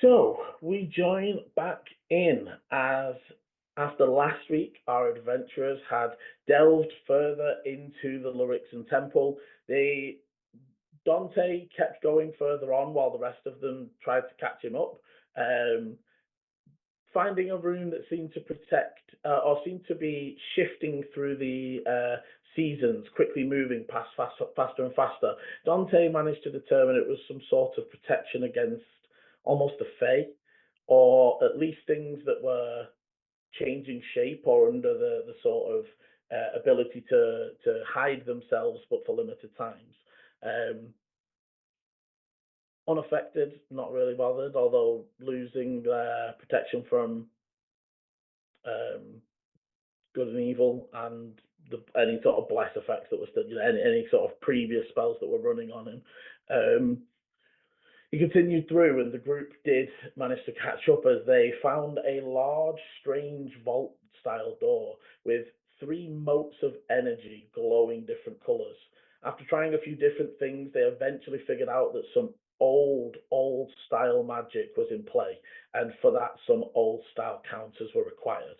So we join back in as after last week our adventurers had delved further into the Lurixan temple. They Dante kept going further on while the rest of them tried to catch him up. Um, Finding a room that seemed to protect or seemed to be shifting through the seasons, quickly moving past faster and faster. Dante managed to determine it was some sort of protection against almost a fae, or at least things that were changing shape or under the sort of ability to hide themselves, but for limited times. Um, Unaffected, not really bothered, although losing protection from um, good and evil and any sort of bless effects that were still, any sort of previous spells that were running on him. He continued through, and the group did manage to catch up as they found a large, strange vault-style door with three motes of energy glowing different colours. After trying a few different things, they eventually figured out that some old style magic was in play, and for that, some old style counters were required.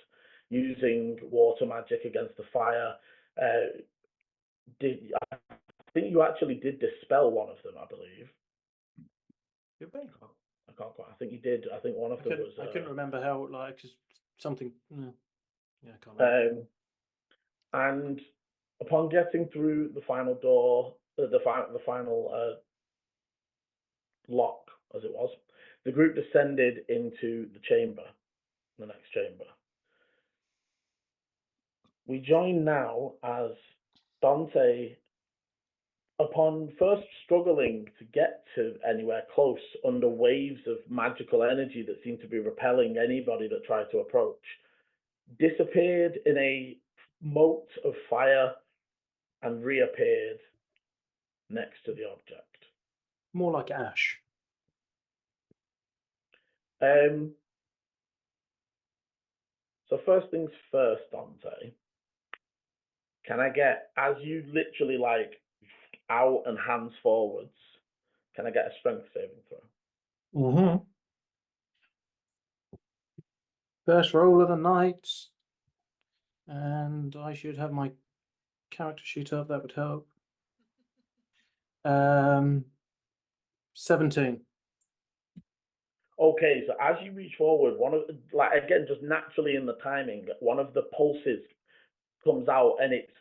Using water magic against the fire, I think you actually did dispel one of them, I believe. Did we? I can't quite. I think you did. I think one of them was. I couldn't remember how. Just something. Yeah, I can't remember. And upon getting through the final door, the final lock, as it was, the group descended into the next chamber. We join now as Dante, upon first struggling to get to anywhere close under waves of magical energy that seemed to be repelling anybody that tried to approach, disappeared in a mote of fire and reappeared next to the object. More like ash. So first things first, Dante. Can I get, as you literally out and hands forwards, can I get a strength saving throw? Mm-hmm. First roll of the night. And I should have my character sheet up, that would help. 17. Okay, so as you reach forward, again, just naturally in the timing, one of the pulses comes out and it's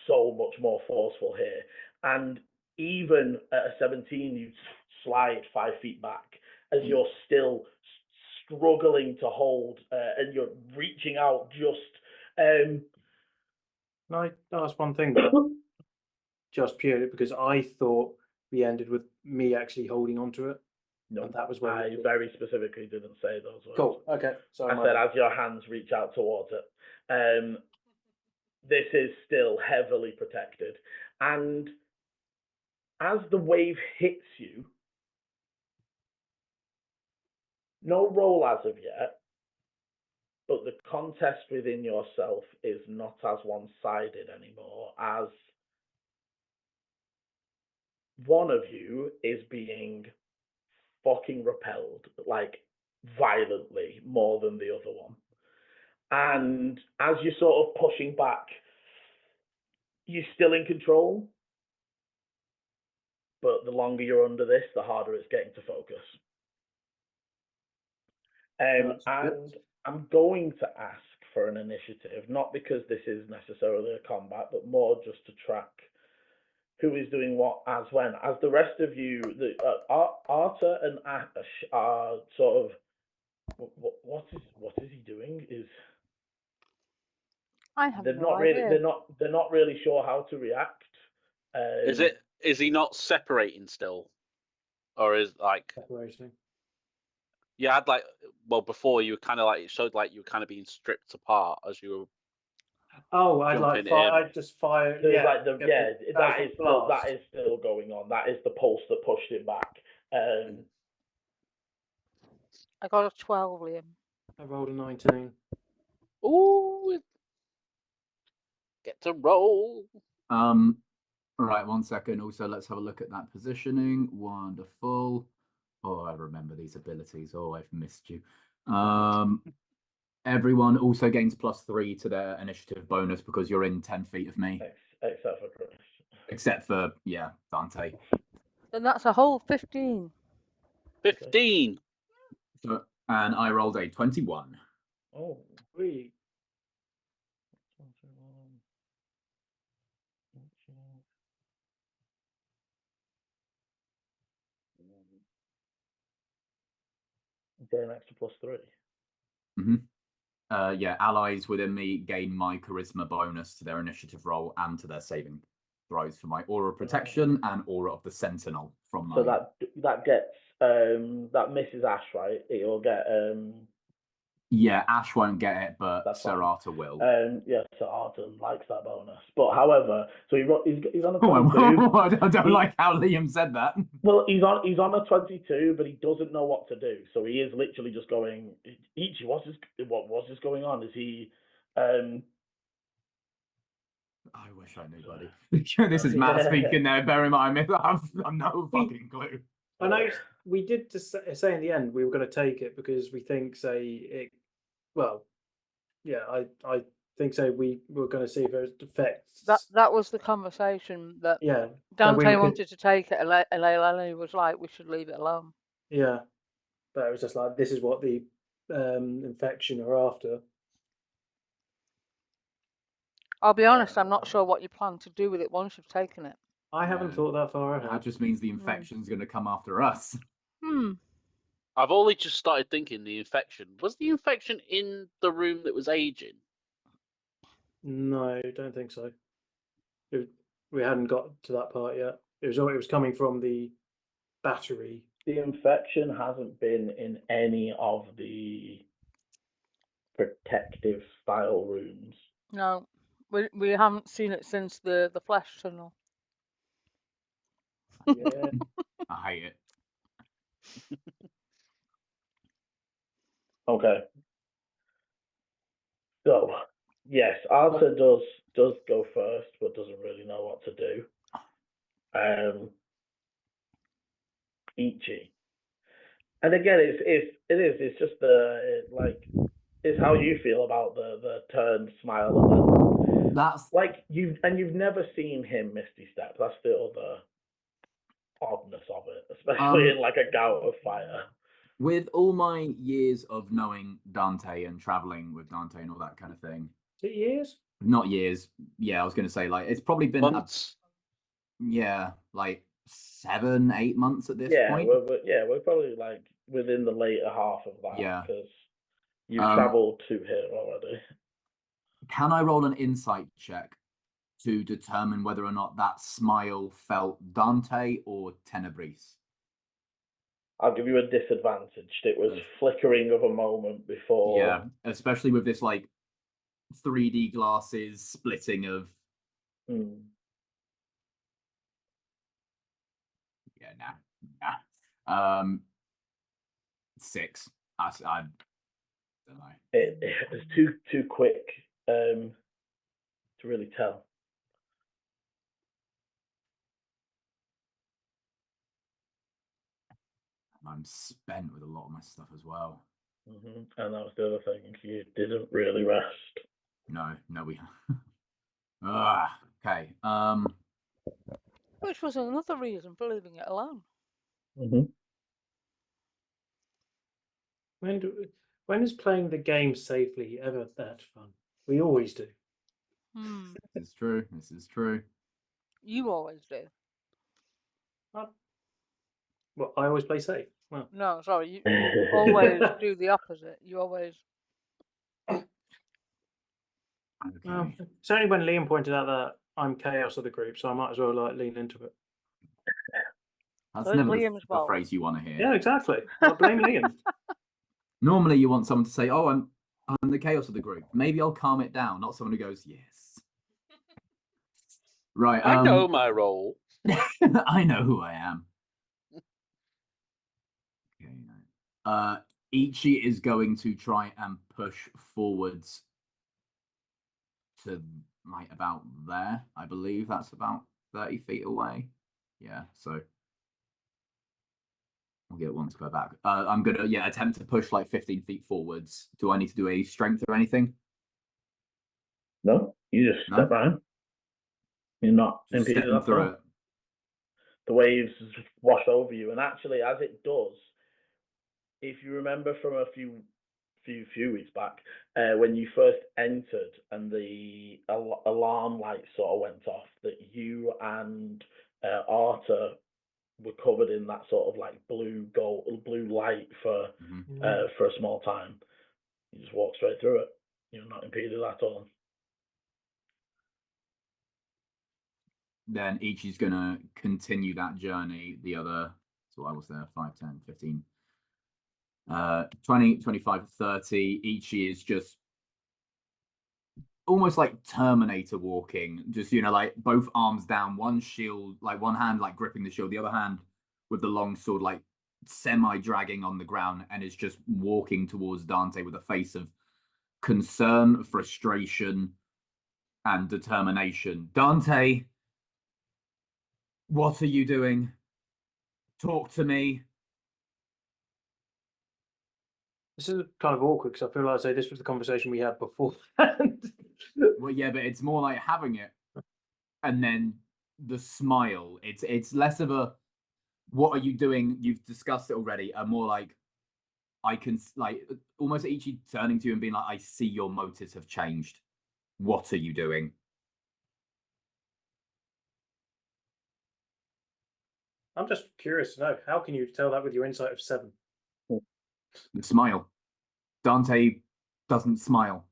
so much more forceful here. And even at a 17, you slide 5 feet back as you're still struggling to hold and you're reaching out just. Can I ask one thing? Just purely because I thought we ended with me actually holding onto it. No, and that was where I very specifically didn't say those words. Cool. Okay. So I said as your hands reach out towards it. This is still heavily protected, and as the wave hits you, no roll as of yet, but the contest within yourself is not as one-sided anymore, as one of you is being fucking repelled, violently, more than the other one. And as you're sort of pushing back, you're still in control, but the longer you're under this, the harder it's getting to focus. And I'm going to ask for an initiative, not because this is necessarily a combat, but more just to track who is doing what as when. As the rest of you, Arta and Ash are sort of, what is he doing? I have no idea. They're not really sure how to react. Is he not separating still, or is separating? You had before you were kind of it showed you were kind of being stripped apart as you were. Oh, I just fired. So that is still going on. That is the pulse that pushed it back. I got a 12, Liam. I rolled a 19. Ooh, get to roll. Right, 1 second. Also, let's have a look at that positioning. Wonderful. Oh, I remember these abilities. Oh, I've missed you. Everyone also gains +3 to their initiative bonus because you're in 10 feet of me. Except for Chris. Except for, yeah, Dante. And that's a whole 15. 15. So, and I rolled a 21. Oh. We Get an extra +3. Yeah, allies within me gain my charisma bonus to their initiative roll and to their saving throws for my aura of protection and aura of the sentinel from my. So that gets that misses Ash, right? It'll get Yeah, Ash won't get it, but That's Sir fine. Arthur will. Yeah, Sir Arthur likes that bonus. But however, so he's on a Oh, 22. I don't like how Liam said that. Well, he's on a 22, but he doesn't know what to do. So he is literally just going. Ichi, what was this going on? Is he? I wish I knew, buddy. This is Matt speaking there. Bear in mind, I've no fucking clue. I know we did say in the end we were going to take it because we think, well, yeah, I think so. We were going to see if there's defects. That was the conversation that Yeah, Dante wanted to take it, and Leilani was like, we should leave it alone. Yeah, but it was just like, this is what the infection are after. I'll be honest, I'm not sure what you plan to do with it once you've taken it. I haven't thought that far ahead. That just means the infection's going to come after us. I've only just started thinking the infection. Was the infection in the room that was aging? No, don't think so. We hadn't got to that part yet. It was coming from the battery. The infection hasn't been in any of the protective style rooms. No, we haven't seen it since the flesh tunnel. Yeah. I hate it. Okay. So, yes, Arthur does go first, but doesn't really know what to do. Ichi. And again, it's just it's how you feel about the turned smile and then That's like you've never seen him Misty Step. That's the other oddness of it, especially in like a gout of fire. With all my years of knowing Dante and traveling with Dante and all that kind of thing. Is it years? Not years. Yeah, I was going to say it's probably been months. Like 7, 8 months at this point. We're probably like within the later half of that. Yeah, because you've traveled to here already. Can I roll an insight check to determine whether or not that smile felt Dante or Tenebris? I'll give you a disadvantage. It was flickering of a moment before. Yeah, especially with this like 3D glasses splitting of. Yeah, nah. 6. I don't know. It was too quick to really tell. I'm spent with a lot of my stuff as well. And that was the other thing. You didn't really rest. No, we. Okay. Which was another reason for leaving it alone. When is playing the game safely ever that fun? We always do. This is true. You always do. Well, I always play safe. Well. No, sorry, you always do the opposite. You always. Well, certainly when Liam pointed out that I'm chaos of the group, so I might as well lean into it. That's never the phrase you want to hear. Yeah, exactly. I'll blame Liam. Normally, you want someone to say, "Oh, I'm the chaos of the group." Maybe I'll calm it down. Not someone who goes, "Yes." Right. I know my role. I know who I am. Okay. Ichi is going to try and push forwards to like about there. I believe that's about 30 feet away. Yeah. So. I'll get one to go back. I'm gonna attempt to push like 15 feet forwards. Do I need to do a strength or anything? No, you just No? step behind. You're not Just impeded stepping at through all. it. The waves wash over you, and actually, as it does, if you remember from a few weeks back, when you first entered and the alarm light sort of went off, that you and Arta were covered in that sort of like blue light for a small time. You just walk straight through it. You're not impeded at all. Then Ichi's gonna continue that journey. The other, so I was there 5, 10, 15, 20, 25, 30. Ichi is just almost like Terminator walking, just like both arms down, one shield, like one hand like gripping the shield, the other hand with the long sword like semi dragging on the ground, and is just walking towards Dante with a face of concern, frustration, and determination. Dante, what are you doing? Talk to me. This is kind of awkward because I feel like this was the conversation we had before. Well, yeah, but it's more like having it and then the smile. It's less of a what are you doing? You've discussed it already. And more like I can like almost Ichi turning to you and being like, I see your motives have changed. What are you doing? I'm just curious to know, how can you tell that with your insight of 7? The smile. Dante doesn't smile.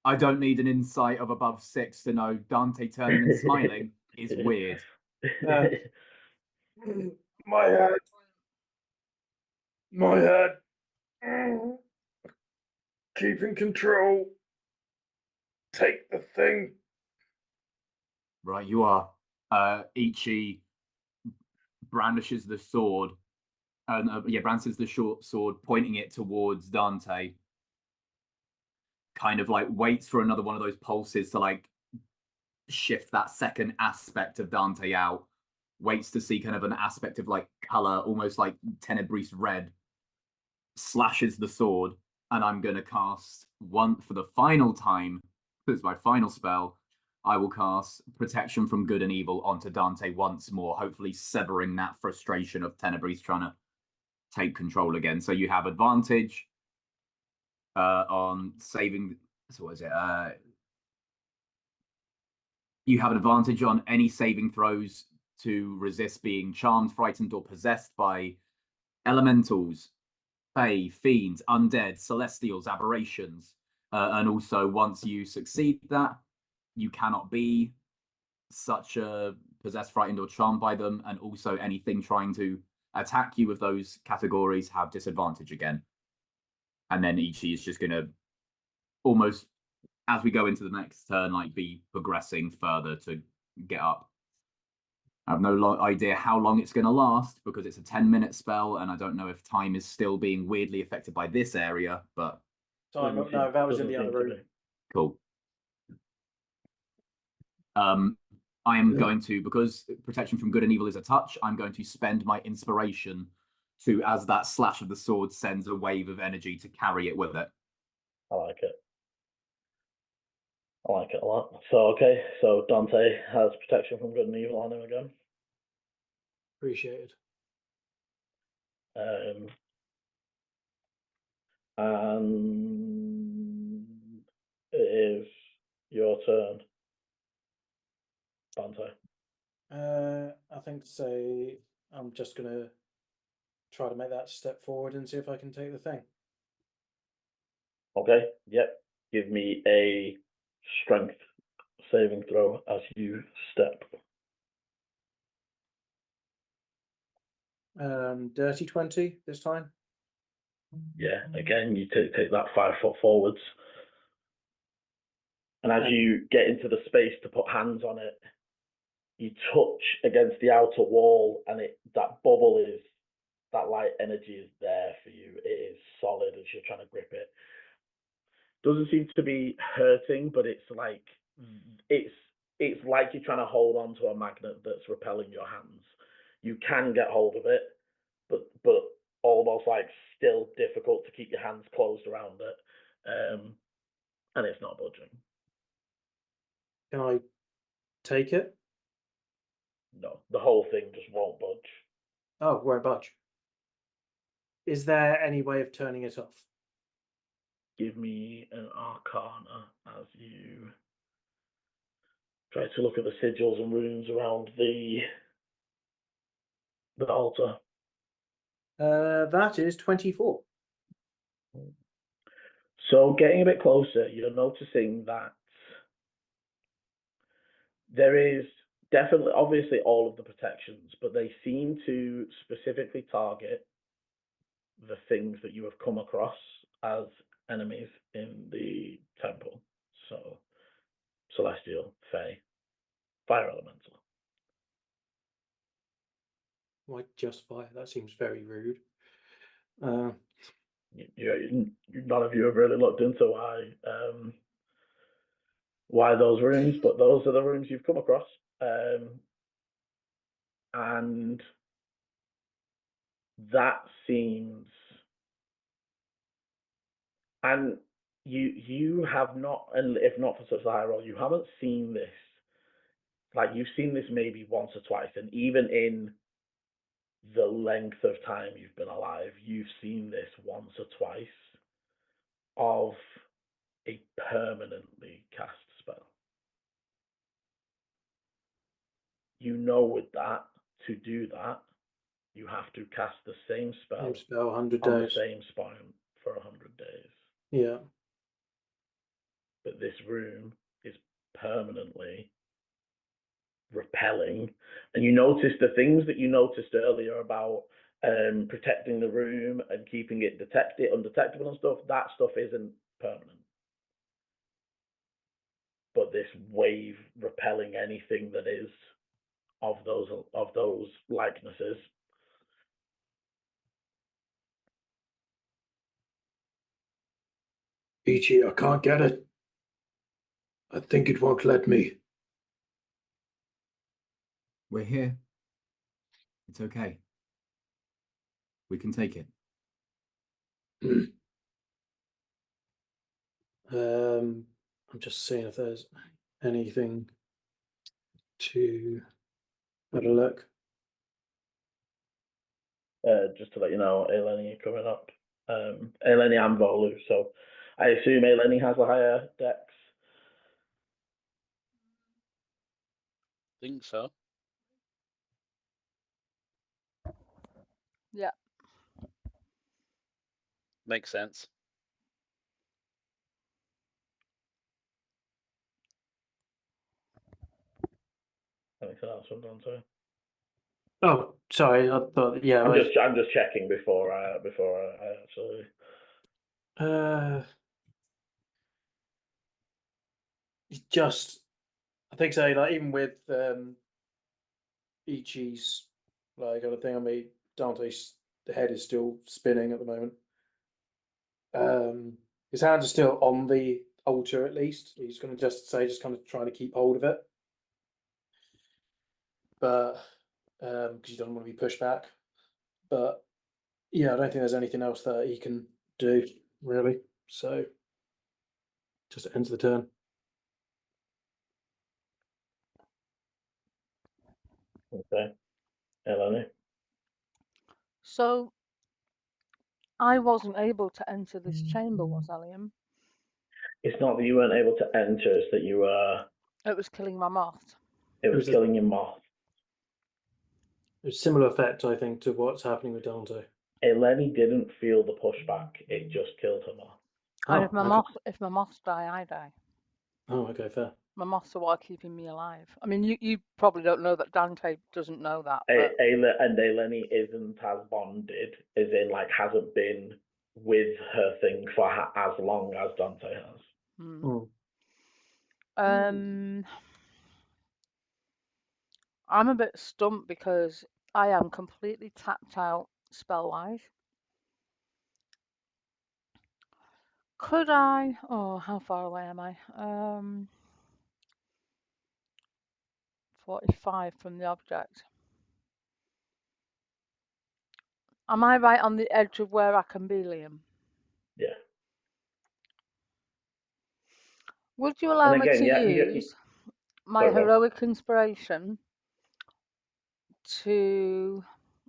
I don't need an insight of above 6 to know Dante turning and smiling is weird. My head. Keeping control. Take the thing. Right, you are. Ichi brandishes the sword. Brandishes the short sword, pointing it towards Dante. Kind of like waits for another one of those pulses to like shift that second aspect of Dante out. Waits to see kind of an aspect of like color, almost like tenebrous red. Slashes the sword, and I'm going to cast one for the final time. It's my final spell. I will cast Protection from Good and Evil onto Dante once more, hopefully severing that frustration of Tenebrous trying to take control again. So you have advantage on saving. So what is it? You have an advantage on any saving throws to resist being charmed, frightened, or possessed by elementals, fae, fiends, undead, celestials, aberrations. And also, once you succeed that, you cannot be such a possessed, frightened, or charmed by them. And also, anything trying to attack you with those categories have disadvantage again. And then Ichi is just going to almost, as we go into the next turn, like be progressing further to get up. I have no idea how long it's going to last because it's a 10-minute spell, and I don't know if time is still being weirdly affected by this area, but... No, that was in the other room. Cool. I am going to, because Protection from Good and Evil is a touch, I'm going to spend my inspiration to, as that slash of the sword sends a wave of energy to carry it with it. I like it. I like it a lot. So, okay, so Dante has Protection from Good and Evil on him again. Appreciated. And it is your turn, Dante. I think so. I'm just going to try to make that step forward and see if I can take the thing. Okay, yep. Give me a strength saving throw as you step. Dirty 20 this time. Yeah, again, you take that 5 foot forwards. And as you get into the space to put hands on it, you touch against the outer wall, and that light energy is there for you. It is solid as you're trying to grip it. Doesn't seem to be hurting, but it's like you're trying to hold on to a magnet that's repelling your hands. You can get hold of it, but almost like still difficult to keep your hands closed around it, and it's not budging. Can I take it? No, the whole thing just won't budge. Oh, won't budge. Is there any way of turning it off? Give me an Arcana as you try to look at the sigils and runes around the altar. That is 24. So getting a bit closer, you're noticing that there is definitely, obviously, all of the protections, but they seem to specifically target the things that you have come across as enemies in the temple. So, celestial, fey, fire elemental. Why just fire? That seems very rude. None of you have really looked into why those runes, but those are the runes you've come across, and that seems, and you have not, and if not for such a high roll, you haven't seen this. Like, you've seen this maybe once or twice, and even in the length of time you've been alive, you've seen this once or twice of a permanently cast spell. You know, with that, to do that, you have to cast the same spell Same spell, 100 on days. the same spine for 100 days. Yeah. But this room is permanently repelling, and you notice the things that you noticed earlier about protecting the room and keeping it undetectable and stuff. That stuff isn't permanent, but this wave repelling anything that is of those likenesses. Ichi, I can't get it. I think it won't let me. We're here. It's okay. We can take it. I'm just seeing if there's anything to have a look. Just to let you know, Eleni coming up. Eleni and Volu. So I assume Eleni has a higher dex. Think so. Yeah. Makes sense. Anything else from Dante? Oh, sorry. I thought, yeah. I'm just checking before I actually. Just, I think so. Like, even with Ichi's like other thing, I mean, Dante's head is still spinning at the moment. His hands are still on the altar at least. He's going to just kind of trying to keep hold of it, but because he doesn't want to be pushed back. But yeah, I don't think there's anything else that he can do really. So just ends the turn. Okay, Eleni. So I wasn't able to enter this chamber, was I, Liam? It's not that you weren't able to enter; it's that you were. It was killing my moth. It was was a- killing your moth. A similar effect, I think, to what's happening with Dante. Eleni didn't feel the pushback; it just killed her moth. And Oh, if my moths die, I die. Oh, okay, fair. My moths are what are keeping me alive. I mean, you probably don't know that. Dante doesn't know that. But And Eleni isn't as bonded, as in like hasn't been with her thing for as long as Dante has. I'm a bit stumped because I am completely tapped out spell-wise. Could I? Oh, how far away am I? 45 from the object. Am I right on the edge of where I can be, Liam? Yeah. Would you allow And me again, to yeah, use my sorry, go on. heroic inspiration to...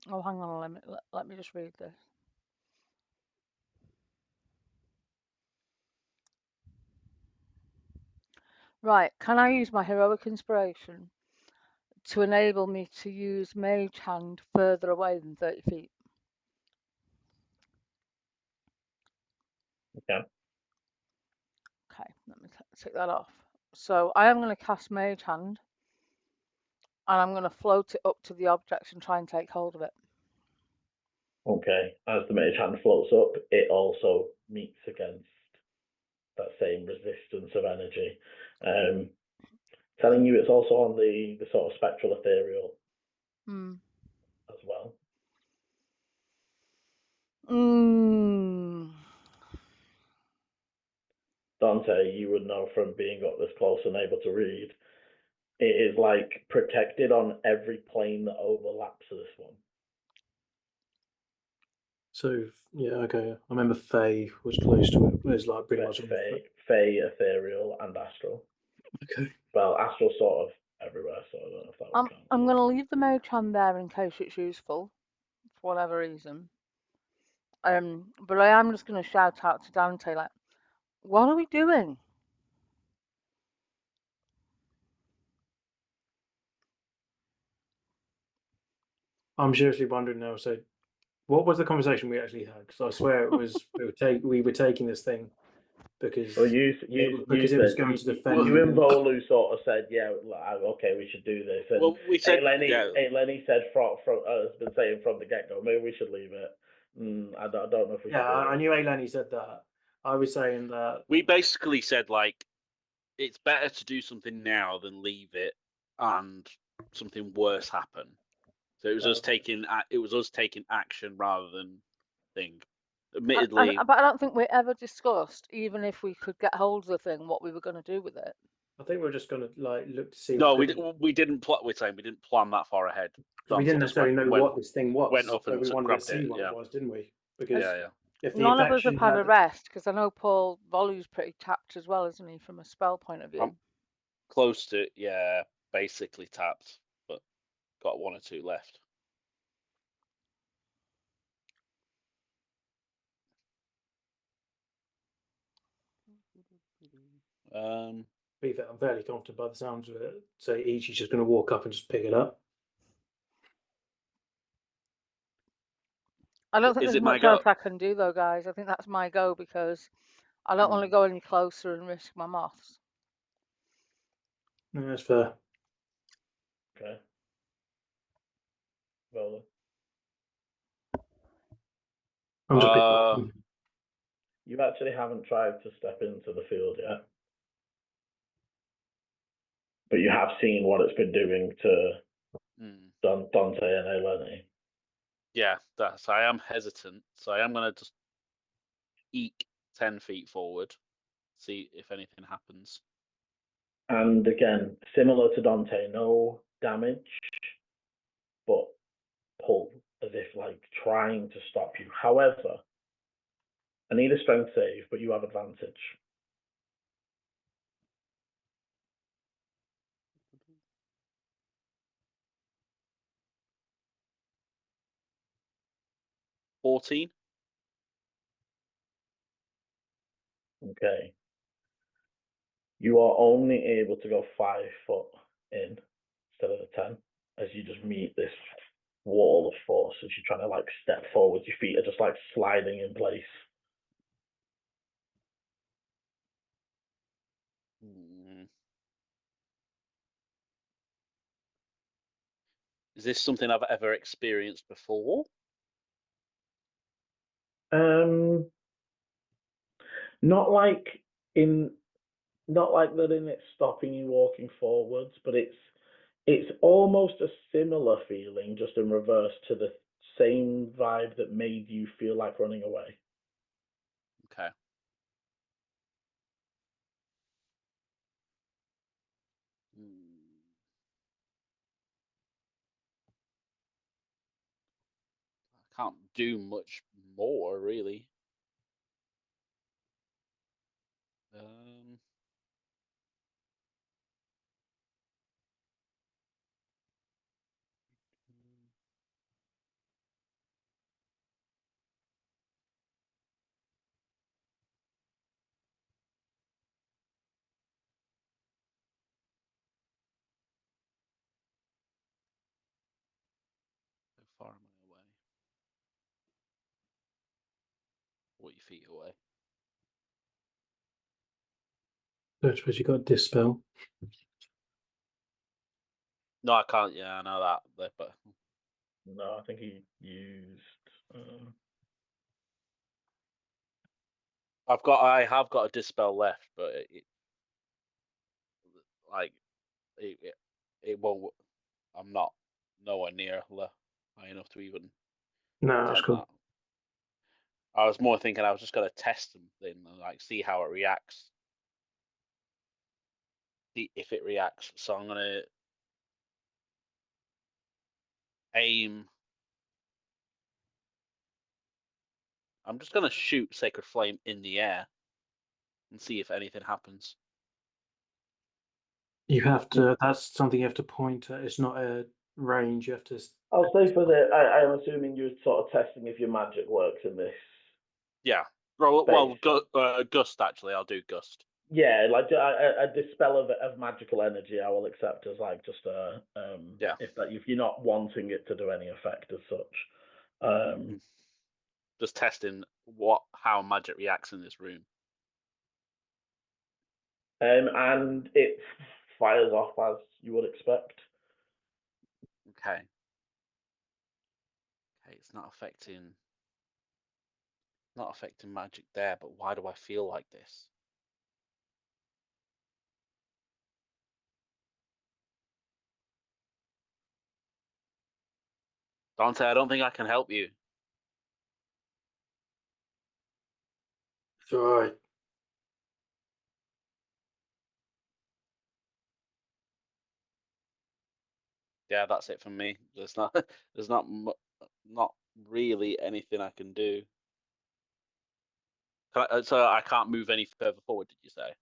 Oh, hang on, let me just read this. Right, can I use my heroic inspiration to enable me to use Mage Hand further away than 30 feet? Okay. Okay, let me take that off. So I am going to cast Mage Hand, and I'm going to float it up to the objects and try and take hold of it. Okay. As the mage hand floats up, it also meets against that same resistance of energy. Telling you it's also on the sort of spectral ethereal as well. Dante, you would know from being up this close and able to read, it is like protected on every plane that overlaps this one. So yeah, okay. I remember Faye was close to it. It was like pretty much on the Fey, ethereal, and astral. Okay. Well, astral's sort of everywhere, so I don't know if that would count. I'm going to leave the Mage Hand there in case it's useful, for whatever reason. But I am just going to shout out to Dante, like, what are we doing? I'm seriously wondering now. So, what was the conversation we actually had? Because I swear it was we were taking this thing because Well, you it was going to defend. You and Volu sort of said, yeah, okay, we should do this. And Well, we said, Lenny said has been saying from the get-go, maybe we should leave it. I don't know if we should do I it. knew Eleni said that. I was saying that we basically said, like, it's better to do something now than leave it and something worse happen. So it was us taking action rather than thing. Admittedly, but I don't think we ever discussed, even if we could get hold of the thing, what we were going to do with it. I think we're just going to like look to see. No, we didn't plot. We're saying we didn't plan that far ahead. We didn't necessarily know what this thing was. Went up so and we wanted to see it, what it was, didn't we? Because if the none of us have infection had a rest, because I know Paul Volu's pretty tapped as well, isn't he, from a spell point of view? Close to, basically tapped, but got one or two left. I'm fairly confident by the sounds of it. So Ichi's just going to walk up and just pick it up. I don't think there's much else I can do, though, guys. I think that's my go, because I don't want to go any closer and risk my moths. No, that's fair. Okay. Volu. I'm just You actually haven't tried to step into the field yet. But you have seen what it's been doing to Dante and Eleni. Yeah, I am hesitant, so I am going to just eke 10 feet forward, see if anything happens. And again, similar to Dante, no damage, but pull as if like trying to stop you. However, I need a strength save, but you have advantage. $14. Okay. You are only able to go 5 foot in instead of the 10, as you just meet this wall of force as you're trying to like step forward. Your feet are just like sliding in place. Is this something I've ever experienced before? Not like that in it stopping you walking forwards, but it's almost a similar feeling, just in reverse to the same vibe that made you feel like running away. Okay. I can't do much more really. How far am I away? 40 feet away. I suppose you got dispel. No, I can't. Yeah, I know that. But No, I think he used. I have got a dispel left, but it won't. I'm not nowhere near high enough to even No, that's attempt cool. that. I was more thinking I was just gonna test something and like see how it reacts. See if it reacts. So I'm gonna aim. I'm just gonna shoot Sacred Flame in the air and see if anything happens. You have to. That's something you have to point at. It's not a range. You have to. I'll say for the. I'm assuming you're sort of testing if your magic works in this. Yeah. Well, Space. Gust actually. I'll do Gust. Yeah, like a dispel of magical energy, I will accept as like just a Yeah. if you're not wanting it to do any effect as such. Just testing how magic reacts in this room. And it fires off as you would expect. Okay. Okay, it's not affecting magic there, but why do I feel like this? Dante, I don't think I can help you. It's all right. Yeah, that's it from me. There's not really anything I can do. So I can't move any further forward. Did you say?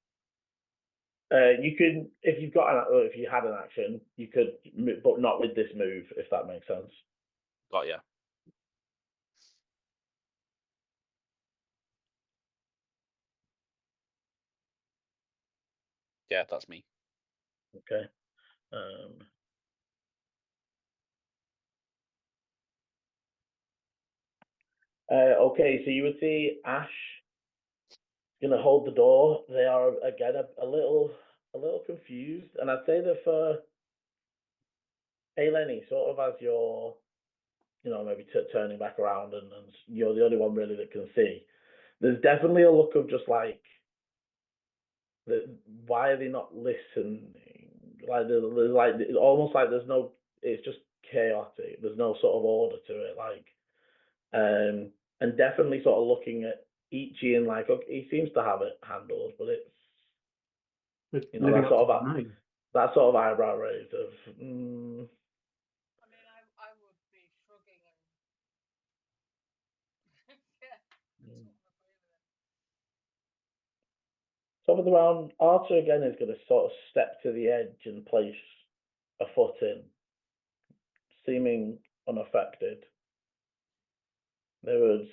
You can, if you had an action, you could, but not with this move, if that makes sense. Got ya. Yeah, that's me. Okay. Okay, so you would see Ash gonna hold the door. They are again a little confused, and I'd say that for Eleni, sort of as you're, maybe turning back around, and you're the only one really that can see. There's definitely a look of just like, why are they not listening? Like there's like almost like there's no. It's just chaotic. There's no sort of order to it. Like, and definitely sort of looking at Ichi and like, okay, he seems to have it handled, but it's Living that up sort to of the name. that sort of eyebrow raise of. I mean, I would be shrugging and yeah. So with the round, Arthur again is going to sort of step to the edge and place a foot in, seeming unaffected. They would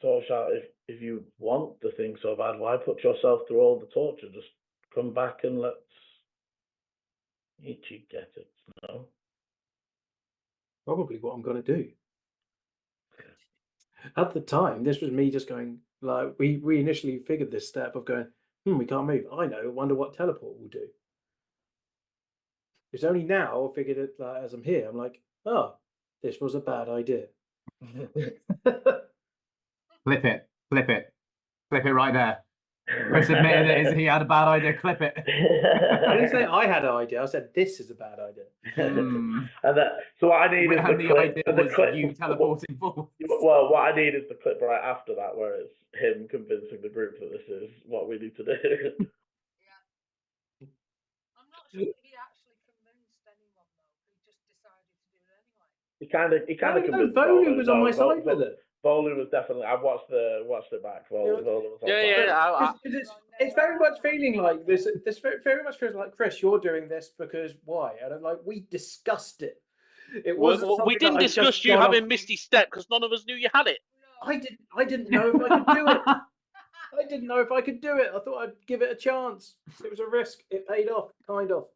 sort of shout, if you want the thing so bad, why put yourself through all the torture? Just come back and let's Ichi get it, no? Probably what I'm going to do. At the time, this was me just going, like, we initially figured this step of going, we can't move. I know, wonder what teleport will do. It's only now I figured it, like, as I'm here, I'm like, oh, this was a bad idea. Clip it. Clip it. Clip it right there. Chris admitted that he had a bad idea. Clip it. I didn't say I had an idea. I said this is a bad idea. And so what I need is And the the clip. idea The was clip. you teleporting forward. Well, what I need is the clip right after that, where it's him convincing the group that this is what we need to do. Yeah. I'm not sure that he actually convinced anyone though. He just decided to do it anyway. kind of convinced Volu was on my side with it. Volu was definitely. I watched it back. Volu was on Yeah, side. It's very much feeling like this. This very much feels like, Chris, you're doing this because why? And I'm like, we discussed it. It wasn't. we something didn't that I'd just discuss you gone having off- Misty Step because none of us knew you had it. I didn't know if I could do it. I didn't know if I could do it. I thought I'd give it a chance. It was a risk. It paid off, kind of.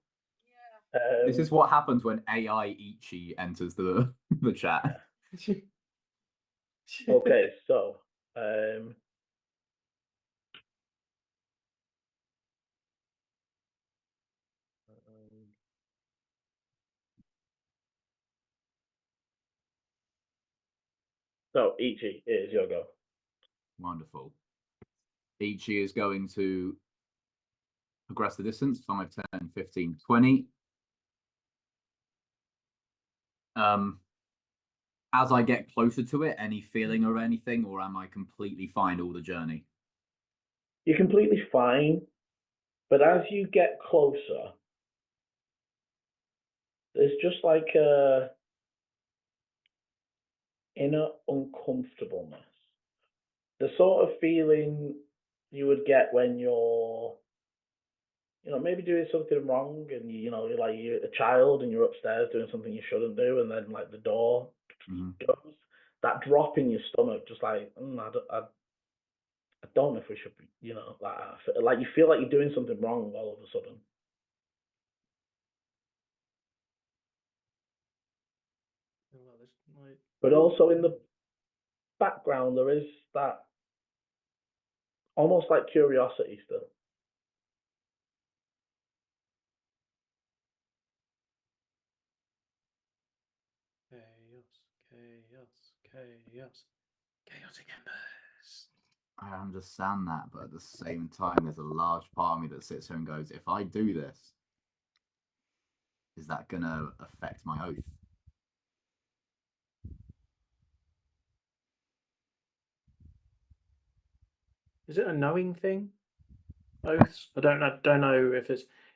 This is what happens when AI Ichi enters the chat. Okay, so Ichi, it is your go. Wonderful. Ichi is going to progress the distance, 5, 10, 15, 20. As I get closer to it, any feeling or anything, or am I completely fine all the journey? You're completely fine, but as you get closer, there's just like a inner uncomfortableness. The sort of feeling you would get when you're, maybe doing something wrong, and you're a child and you're upstairs doing something you shouldn't do, and then like the door goes. That drop in your stomach, just like I don't know if we should be, like you feel like you're doing something wrong all of a sudden. But also in the background, there is that almost like curiosity still. Chaotic embers. I understand that, but at the same time, there's a large part of me that sits here and goes, if I do this, is that going to affect my oath? Is it a knowing thing? Oaths? I don't know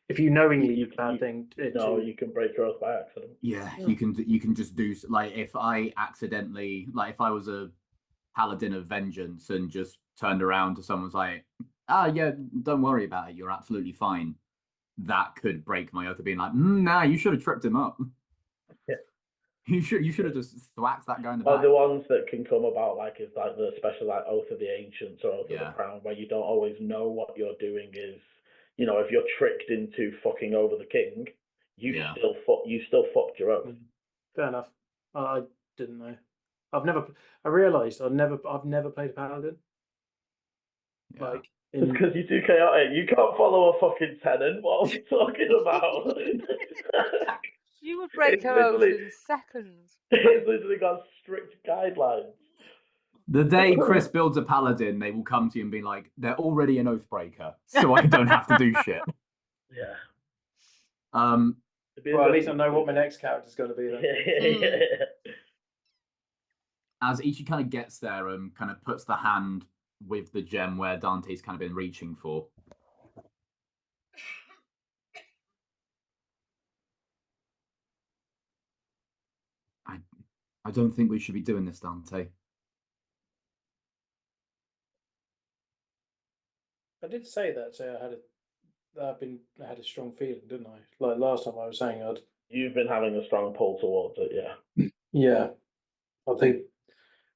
if you knowingly do a bad thing. You can break your oath by accident. Yeah, you can just do, like, if I accidentally, like, if I was a paladin of vengeance and just turned around to someone's like, yeah, don't worry about it, you're absolutely fine, that could break my oath of being like, nah, you should have tripped him up. Yeah. You should have just thwacked that guy in the back. Or the ones that can come about is like the special like oath of the ancients or oath of the crown, where you don't always know what you're doing is, if you're tricked into fucking over the king, you still fucked your oath. Fair enough. I didn't know. I realised I've never played a paladin. Yeah. Like because you're too chaotic. You can't follow a fucking tenant. What are we talking about? You would break your oath in seconds. It's literally got strict guidelines. The day Chris builds a paladin, they will come to you and be like, they're already an oath breaker, so I don't have to do shit. Yeah. Well, at least I know what my next character's going to be then. As Ichi kind of gets there and kind of puts the hand with the gem where Dante's kind of been reaching for. I don't think we should be doing this, Dante. I did say that. So I had a strong feeling, didn't I? Like last time I was saying You've been having a strong pull towards it, yeah. Yeah, I think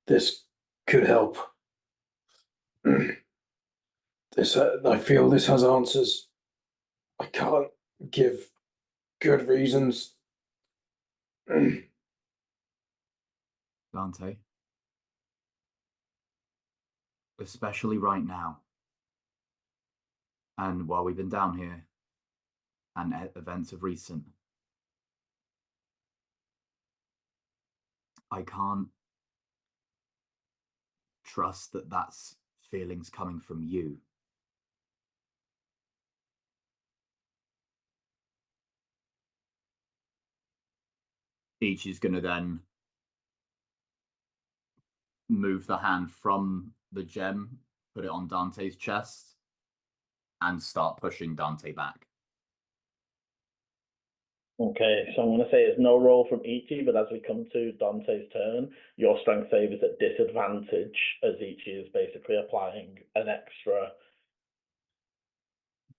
this could help. I feel this has answers. I can't give good reasons. Dante. Especially right now. And while we've been down here, and events of recent, I can't trust that that's feelings coming from you. Ichi's going to then move the hand from the gem, put it on Dante's chest, and start pushing Dante back. Okay, so I'm going to say it's no roll from Ichi, but as we come to Dante's turn, your strength save is at disadvantage as Ichi is basically applying an extra.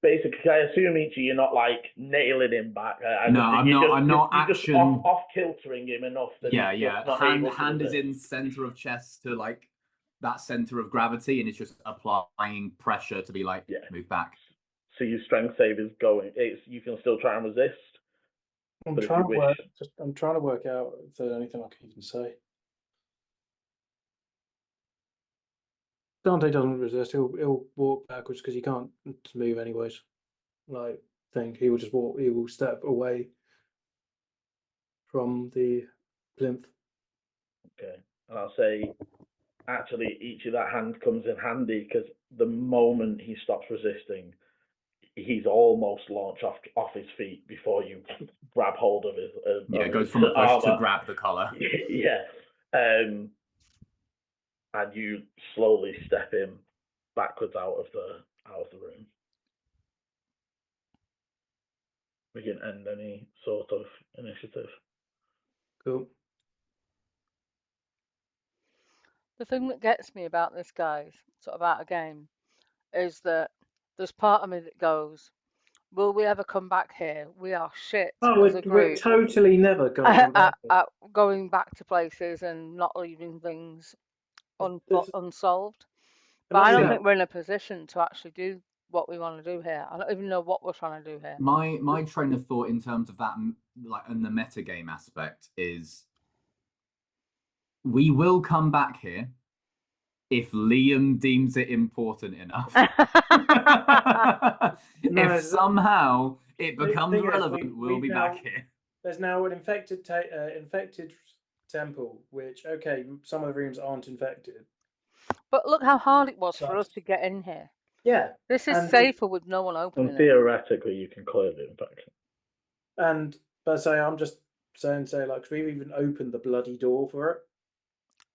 Basically, I assume Ichi, you're not like nailing him back. No, I'm not. I'm not You're just action. off kiltering him enough that Yeah, he's yeah. just not Hand able to is resist. in center of chest to like that center of gravity, and it's just applying pressure to be like move back. So your strength save is going. You can still try and resist. I'm But if trying you to wish- work. I'm trying to work out if there's anything I can even say. Dante doesn't resist. He'll walk backwards because he can't move anyways. Like think he will just walk. He will step away from the plinth. Okay, and I'll say, actually, each of that hand comes in handy because the moment he stops resisting, he's almost launched off his feet before you grab hold of his. It goes from a push to grab the collar. Yeah, and you slowly step him backwards out of the room. We can end any sort of initiative. Cool. The thing that gets me about this, guys, sort of out of game, is that there's part of me that goes, will we ever come back here? We are shit Oh, as a we're group totally never going to come back. at going back to places and not leaving things unsolved. But I don't think we're in a position to actually do what we want to do here. I don't even know what we're trying to do here. My train of thought in terms of that, like, and the metagame aspect is, we will come back here if Liam deems it important enough. If somehow it becomes relevant, we'll be back here. There's now an infected temple, which, okay, some of the rooms aren't infected. But look how hard it was for us to get in here. Yeah. This is safer with no one opening And theoretically, you can clear the infection. And but say I'm just saying, like, we've even opened the bloody door for it.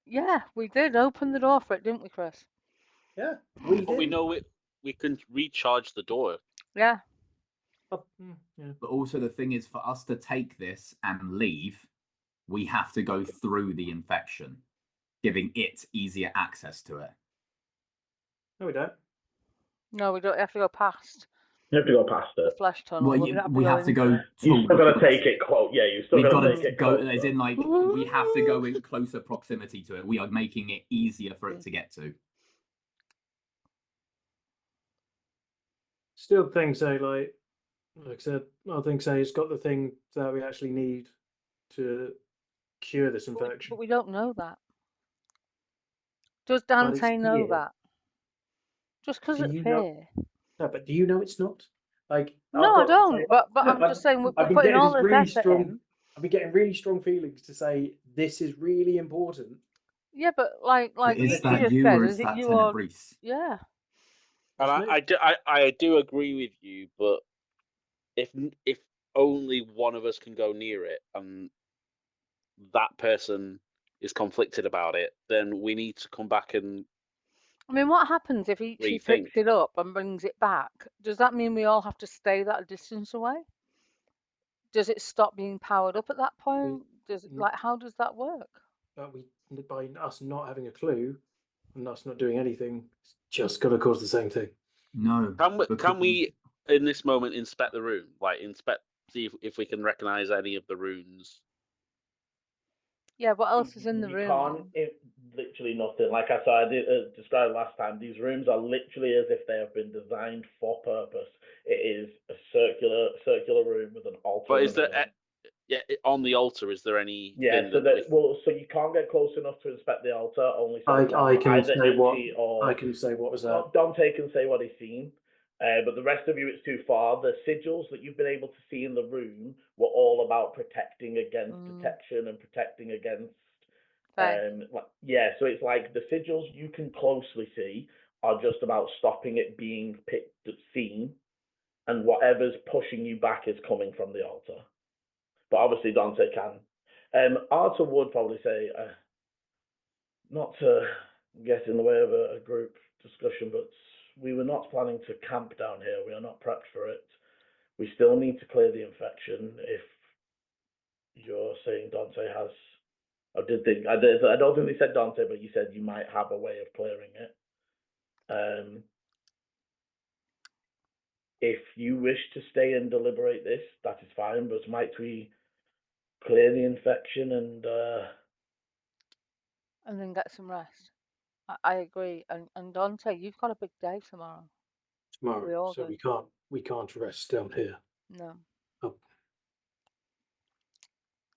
Yeah, we did open the door for it, didn't we, Chris? Yeah, but we know we can recharge the door. Yeah. Yeah. But also the thing is, for us to take this and leave, we have to go through the infection, giving it easier access to it. No, we don't. No, we don't have to go past. You have to go past the it. flesh tunnel. Well, we have to go. You've still got to take it close. Yeah, you've still got to take it go. close. As in, like, we have to go in closer proximity to it. We are making it easier for it to get to. Still think so, like I said, I think so. It's got the thing that we actually need to cure this infection. But we don't know that. Does Dante know that? Just because it's here. No, but do you know it's not? Like, no, I don't. But I'm just saying we're putting all this effort in. I've been getting really strong feelings to say this is really important. Yeah, but like is that you or is that Tenebrice? Yeah. And I do agree with you, but if only one of us can go near it and that person is conflicted about it, then we need to come back and. I mean, what happens if Ichi picks it up and brings it back? Does that mean we all have to stay that distance away? Does it stop being powered up at that point? How does that work? But by us not having a clue and us not doing anything, it's just going to cause the same thing. No. Can we in this moment inspect the room? Like see if we can recognize any of the runes. Yeah, what else is in the room? Literally nothing. Like I did describe last time, these rooms are literally as if they have been designed for purpose. It is a circular room with an altar. But is there on the altar? Is there any? Yeah, so you can't get close enough to inspect the altar. Only I can say what was that. Dante can say what he's seen. But the rest of you, it's too far. The sigils that you've been able to see in the room were all about protecting against protection and protecting against. So it's like the sigils you can closely see are just about stopping it being seen, and whatever's pushing you back is coming from the altar. But obviously Dante can. Arthur would probably say, not to get in the way of a group discussion, but we were not planning to camp down here. We are not prepped for it. We still need to clear the infection. If you're saying Dante has. I did think I did. I don't think they said Dante, but you said you might have a way of clearing it. If you wish to stay and deliberate this, that is fine. But might we clear the infection and then get some rest? I agree. And Dante, you've got a big day tomorrow. We all Tomorrow, so do. we can't rest down here. No. Oh.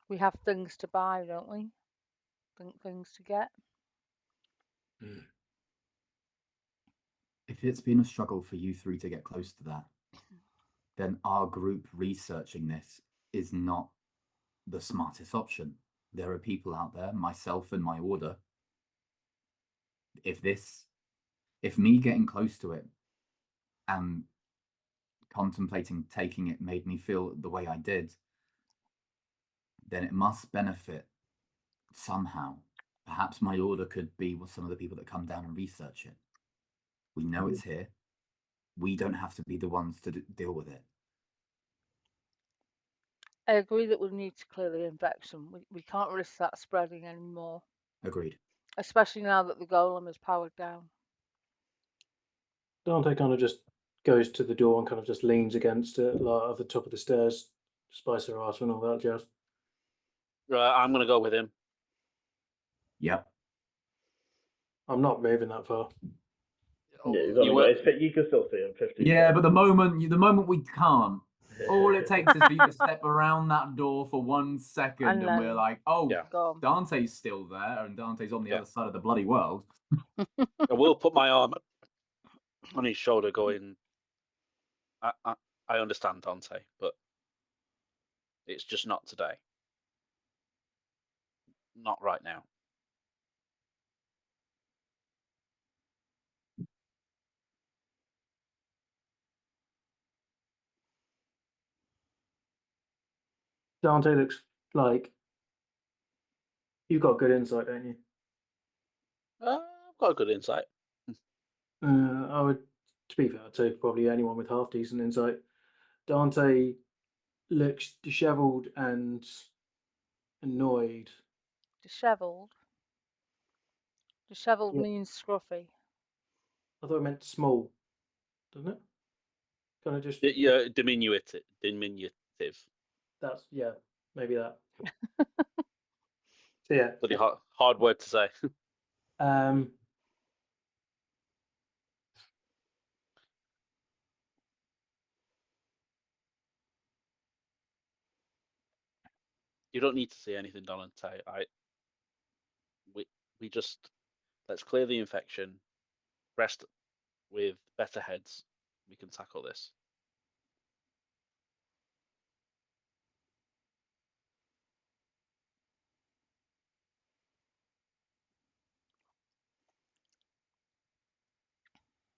We have things to buy, don't we? Things to get. Mm. If it's been a struggle for you three to get close to that, then our group researching this is not the smartest option. There are people out there, myself and my order. If me getting close to it and contemplating taking it made me feel the way I did, then it must benefit somehow. Perhaps my order could be with some of the people that come down and research it. We know it's here. We don't have to be the ones to deal with it. I agree that we need to clear the infection. We can't risk that spreading anymore. Agreed. Especially now that the golem is powered down. Dante kind of just goes to the door and kind of just leans against it, like at the top of the stairs, spice her ass and all that jazz. Right, I'm gonna go with him. Yep. I'm not moving that far. you can still see him 15. Yeah, but the moment we can't, all it takes is for you to step around that door for 1 second, and we're like, oh, Yeah. Dante's still there, and Dante's on the other side of the bloody world. I will put my arm on his shoulder, going, I understand, Dante, but it's just not today. Not right now. Dante looks like you've got good insight, don't you? I've got a good insight. I would, to be fair, I'd say probably anyone with half decent insight. Dante looks dishevelled and annoyed. Dishevelled. Dishevelled Yeah. means scruffy. I thought it meant small, doesn't it? Kind of just. Yeah, diminutive. That's maybe that. So yeah. Bloody hard word to say. You don't need to say anything, Dante. We just let's clear the infection. Rest with better heads. We can tackle this.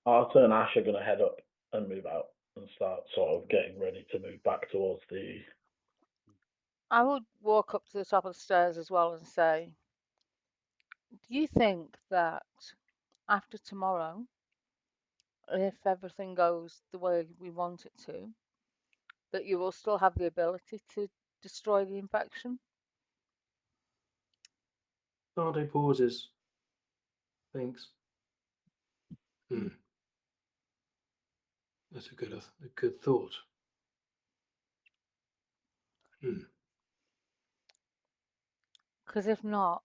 Arthur and Ash are going to head up and move out and start sort of getting ready to move back towards the. I would walk up to the top of the stairs as well and say, do you think that after tomorrow, if everything goes the way we want it to, that you will still have the ability to destroy the infection? Dante pauses. Thinks. That's a good thought. Because if not,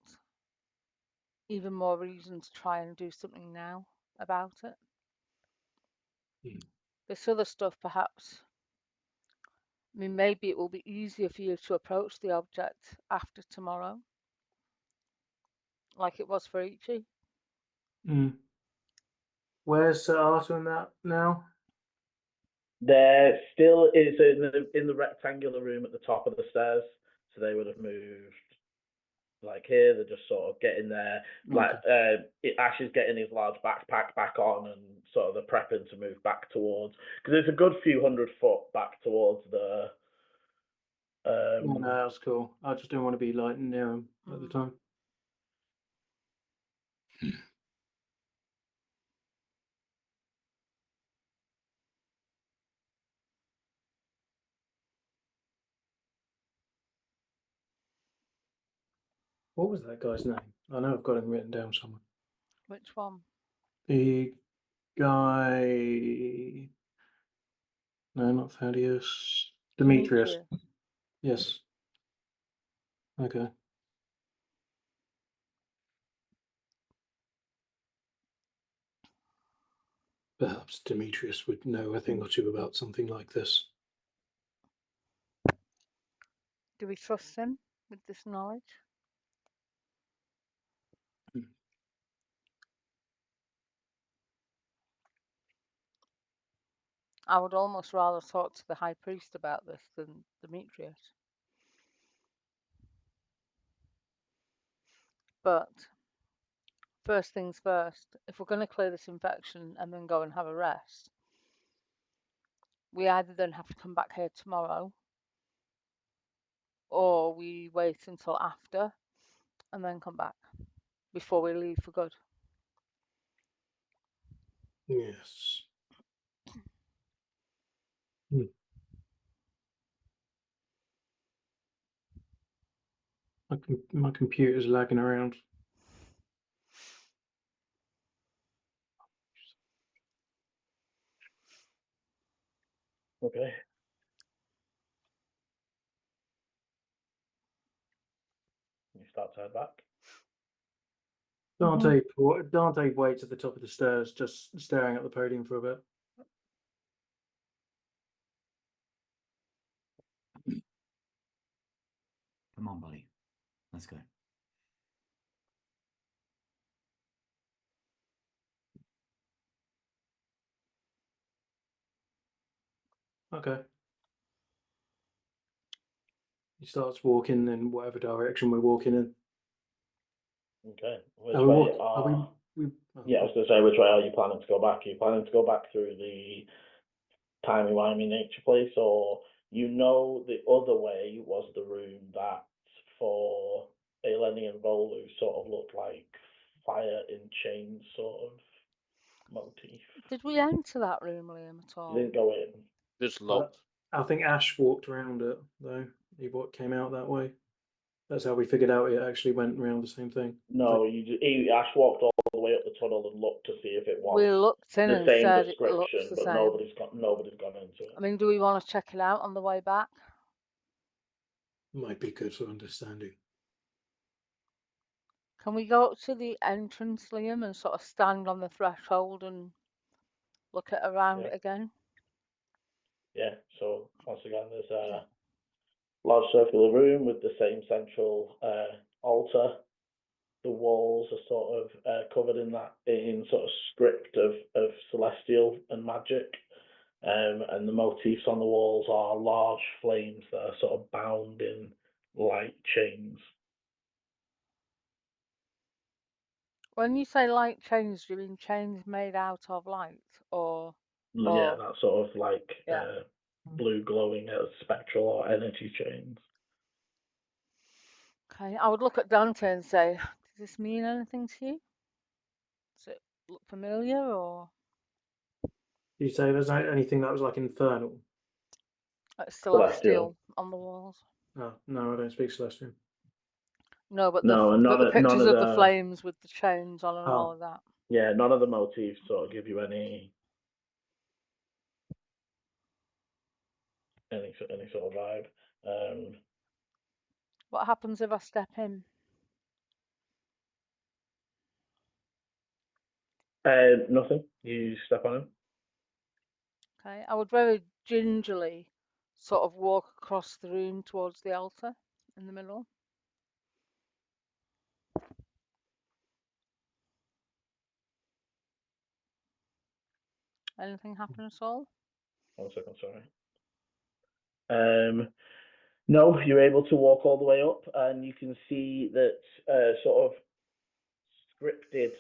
even more reason to try and do something now about it. This other stuff, perhaps. I mean, maybe it will be easier for you to approach the object after tomorrow, like it was for Ichi. Where's Sir Arthur in that now? They're still in the rectangular room at the top of the stairs, so they would have moved like here. They're just sort of getting there. Like Ash is getting his large backpack back on, and sort of they're prepping to move back towards, because it's a good few 100 foot back towards the. No, that's cool. I just didn't want to be like near him at the time. What was that guy's name? I know I've got him written down somewhere. Which one? The guy. No, not Thaddeus. Demetrius. Yes. Okay. Perhaps Demetrius would know a thing or two about something like this. Do we trust him with this knowledge? I would almost rather talk to the high priest about this than Demetrius. But first things first, if we're going to clear this infection and then go and have a rest, we either then have to come back here tomorrow, or we wait until after and then come back before we leave for good. Yes. My computer's lagging around. Okay. You start to head back. Dante waits at the top of the stairs, just staring at the podium for a bit. Come on, buddy. Let's go. Okay. He starts walking in whatever direction we're walking in. Okay. Which Are we way walking? are... oh. Yeah, I was going to say, which way are you planning to go back? Are you planning to go back through the timey-wimey nature place, or you know the other way was the room that for Eleni and Volu sort of looked like fire in chains sort of motif. Did we enter that room, Liam, at all? You didn't go in. Just looked. I think Ash walked around it, though. He came out that way. That's how we figured out it actually went around the same thing. No, Ash walked all the way up the tunnel and looked to see if it was We looked in the and same said it description, looks the but same. nobody's gone into it. I mean, do we want to check it out on the way back? Might be good for understanding. Can we go up to the entrance, Liam, and sort of stand on the threshold and look at around it again? Yeah, so once again, there's a large circular room with the same central altar. The walls are sort of covered in sort of script of celestial and magic, and the motifs on the walls are large flames that are sort of bound in light chains. When you say light chains, do you mean chains made out of light, or? Yeah, that sort of like Yeah. blue glowing spectral or energy chains. Okay, I would look at Dante and say, does this mean anything to you? Does it look familiar, or? Did you say there's anything that was like infernal? Celestial on the walls? Oh, no, I don't speak Celestial. No, but No, the none pictures of of the flames with the chains on and Oh. all of that. Yeah, none of the motifs sort of give you any sort of vibe. What happens if I step in? Nothing. You step on him. Okay, I would very gingerly sort of walk across the room towards the altar in the middle. Anything happen at all? 1 second, sorry. No, you're able to walk all the way up, and you can see that sort of scripted.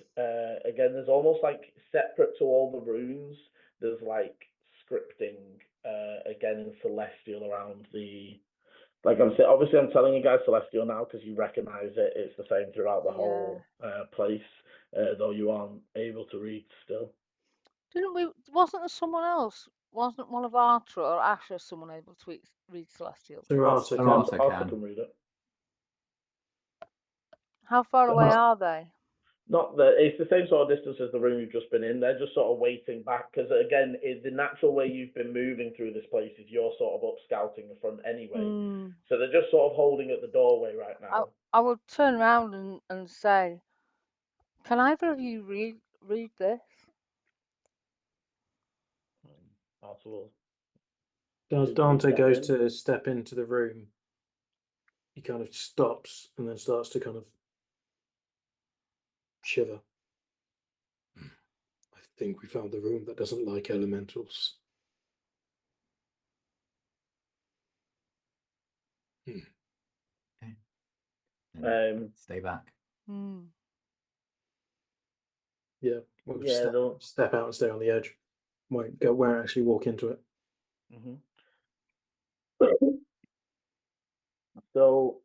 Again, there's almost like separate to all the runes. There's like scripting again in celestial around the. Like I'm saying, obviously I'm telling you guys celestial now because you recognize it. It's the same throughout the whole place, though you aren't able to read still. Didn't we? Wasn't there someone else? Wasn't one of Artra or Asher someone able to read celestial? Arthur Arthur can read it. How far away are they? Not that it's the same sort of distance as the room you've just been in. They're just sort of waiting back because, again, the natural way you've been moving through this place is you're sort of up scouting the front anyway. So they're just sort of holding at the doorway right now. I will turn around and say, "Can either of you read this?" As Dante goes to step into the room, he kind of stops and then starts to kind of shiver. I think we found the room that doesn't like elementals. Stay back. Yeah, we'll step out and stay on the edge. Won't actually walk into it. So,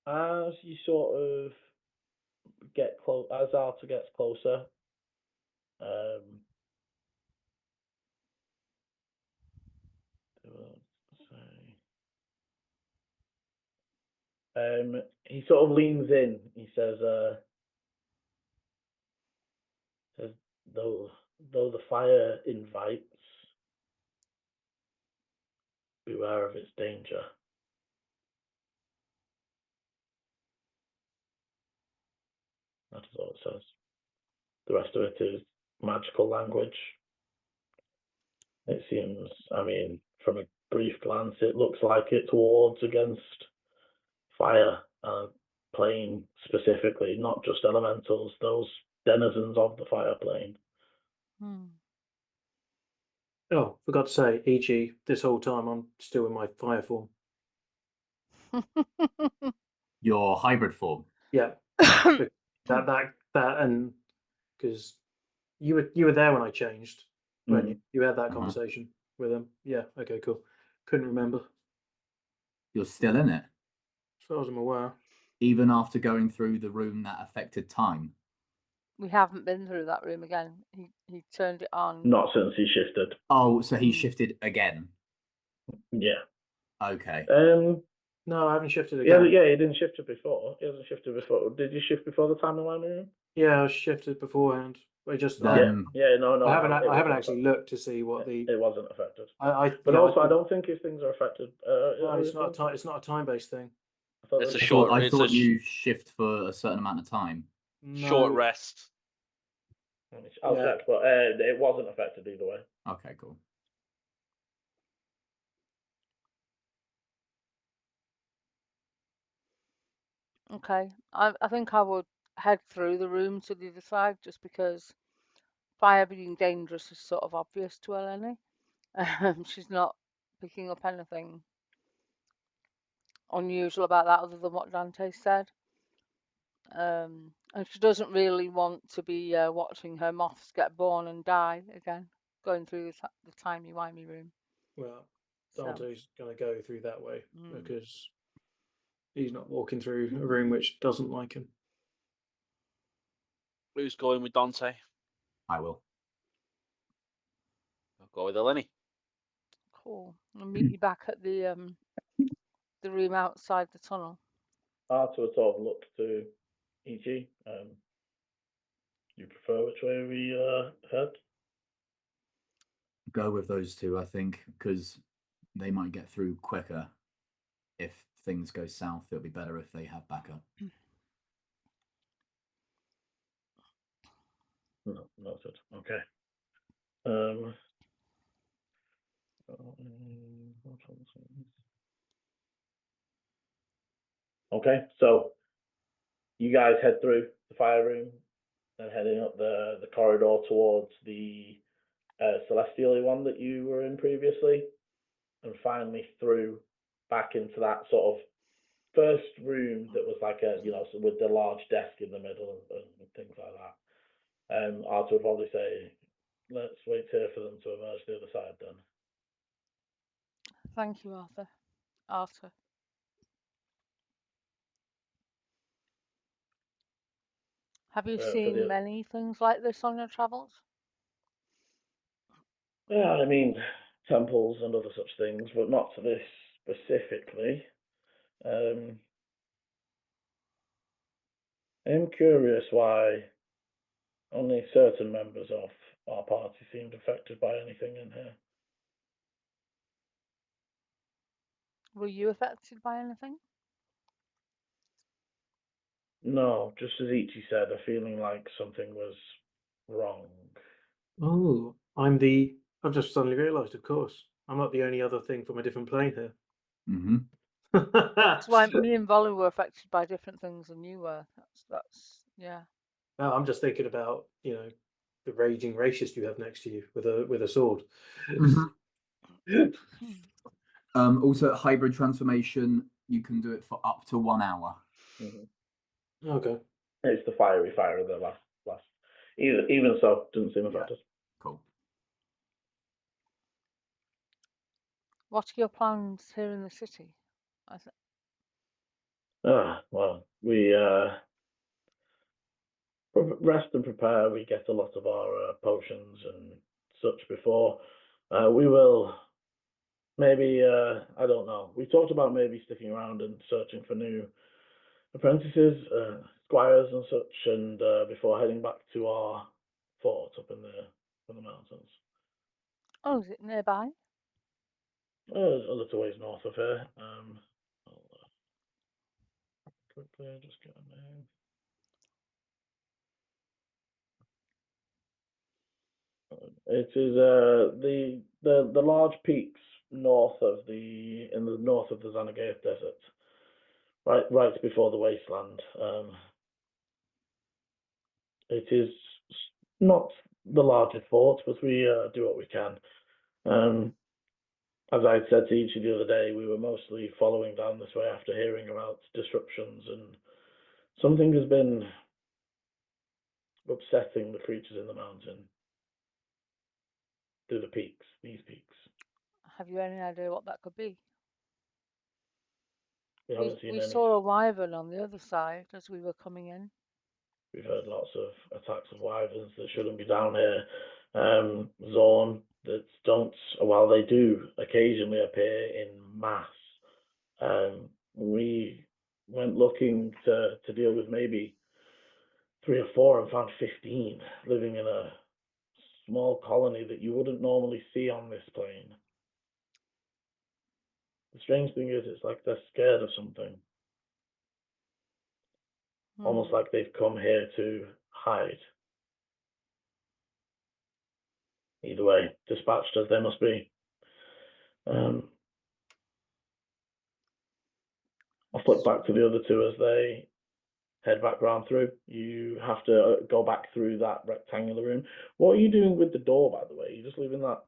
as you sort of get close, as Arthur gets closer, he sort of leans in. He says, though the fire invites, beware of its danger. That is all it says. The rest of it is magical language. It seems, I mean, from a brief glance, it looks like it's wards against fire, plane specifically, not just elementals, those denizens of the fire plane. Oh, forgot to say, e.g., this whole time I'm still in my fire form. Your hybrid form. Yeah, that, and because you were there when I changed, when you had that conversation with him. Yeah, okay, cool. Couldn't remember. You're still in it, as far as I'm aware. Even after going through the room that affected time. We haven't been through that room again. He turned it on. Not since he shifted. Oh, so he shifted again. Yeah. Okay. No, I haven't shifted again. Yeah, he didn't shift it before. He hasn't shifted before. Did you shift before the timeline room? Yeah, I shifted beforehand. I just no. I haven't actually looked to see what it wasn't affected. But also, I don't think his things are affected. No, it's not a time-based thing. It's a short. I thought you shift for a certain amount of time. Short rest. I'll check, but it wasn't affected either way. Okay, cool. Okay, I think I would head through the room to the other side, just because fire being dangerous is sort of obvious to Eleni. She's not picking up anything unusual about that other than what Dante said. And she doesn't really want to be watching her moths get born and die again, going through the timey-wimey room. Well, Dante's going to go through that way because he's not walking through a room which doesn't like him. Who's going with Dante? I will. I'll go with Eleni. Cool. I'll meet you back at the room outside the tunnel. Arthur sort of looked to E.G. You prefer which way we head? Go with those two, I think, because they might get through quicker. If things go south, it'll be better if they have backup. No, noted. Okay. Okay, so you guys head through the fire room and heading up the corridor towards the celestial one that you were in previously, and finally through back into that sort of first room that was like a, with the large desk in the middle and things like that. Arthur would probably say, let's wait here for them to emerge the other side then. Thank you, Arthur. Have you seen many things like this on your travels? Yeah, I mean, temples and other such things, but not to this specifically. I am curious why only certain members of our party seemed affected by anything in here. Were you affected by anything? No, just as Ichi said, a feeling like something was wrong. Oh, I've just suddenly realised, of course, I'm not the only other thing from a different plane here. Mm-hmm. That's why me and Volley were affected by different things than you were. That's yeah. No, I'm just thinking about, the raging racist you have next to you with a sword. Also, hybrid transformation, you can do it for up to 1 hour. Mm-hmm. Okay. It's the fiery fire of the last. Even so, doesn't seem affected. Cool. What are your plans here in the city? Well, we rest and prepare. We get a lot of our potions and such before. We will maybe, I don't know. We talked about maybe sticking around and searching for new apprentices, squires and such, and before heading back to our fort up in the mountains. Oh, is it nearby? A little ways north of here. I'll quickly just get a name. It is the large peaks north of the north of the Zanagath Desert, right before the wasteland. It is not the largest fort, but we do what we can. As I had said to Ichi the other day, we were mostly following down this way after hearing about disruptions, and something has been upsetting the creatures in the mountain through these peaks. Have you any idea what that could be? We haven't seen We any. saw a wyvern on the other side as we were coming in. We've heard lots of attacks of wyverns that shouldn't be down here. Zorn that don't, well, they do occasionally appear in mass. We went looking to deal with maybe 3 or 4 and found 15 living in a small colony that you wouldn't normally see on this plane. The strange thing is, it's like they're scared of something. Almost like they've come here to hide. Either way, dispatched as they must be. I'll flip back to the other two as they head back round through. You have to go back through that rectangular room. What are you doing with the door, by the way? Are you just leaving that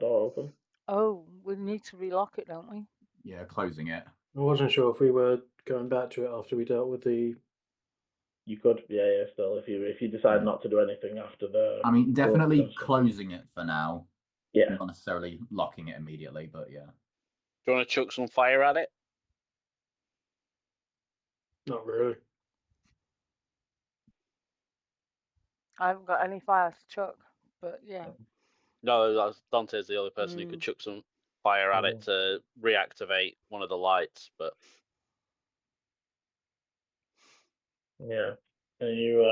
door open? Oh, we need to relock it, don't we? Yeah, closing it. I wasn't sure if we were going back to it after we dealt with the. You could, yeah, still, if you decide not to do anything after the. I mean, definitely closing it for now. Yeah. Not necessarily locking it immediately, but yeah. Do you want to chuck some fire at it? Not really. I haven't got any fire to chuck, but yeah. No, Dante's the only person who could chuck some fire at it to reactivate one of the lights, but yeah, and you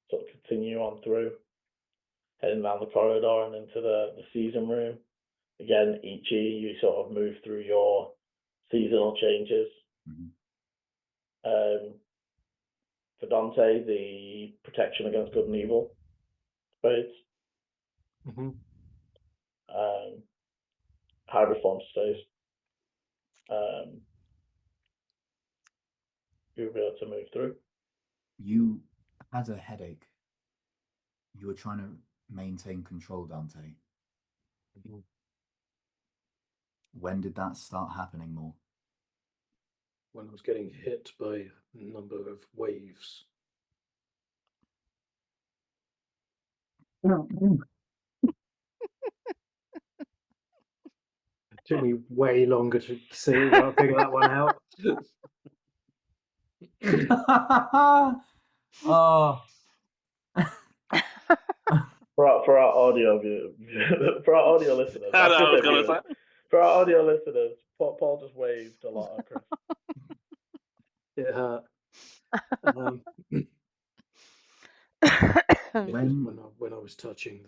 sort of continue on through, heading down the corridor and into the season room. Again, Ichi, you sort of move through your seasonal changes. For Dante, the protection against good and evil fades. Hybrid form stays. You'll be able to move through. You had a headache. You were trying to maintain control, Dante. When did that start happening more? When I was getting hit by a number of waves. It took me way longer to figure that one out. Oh. For our audio for our audio listeners, for our audio listeners, Paul just waved a lot at Chris. It hurt. When I was touching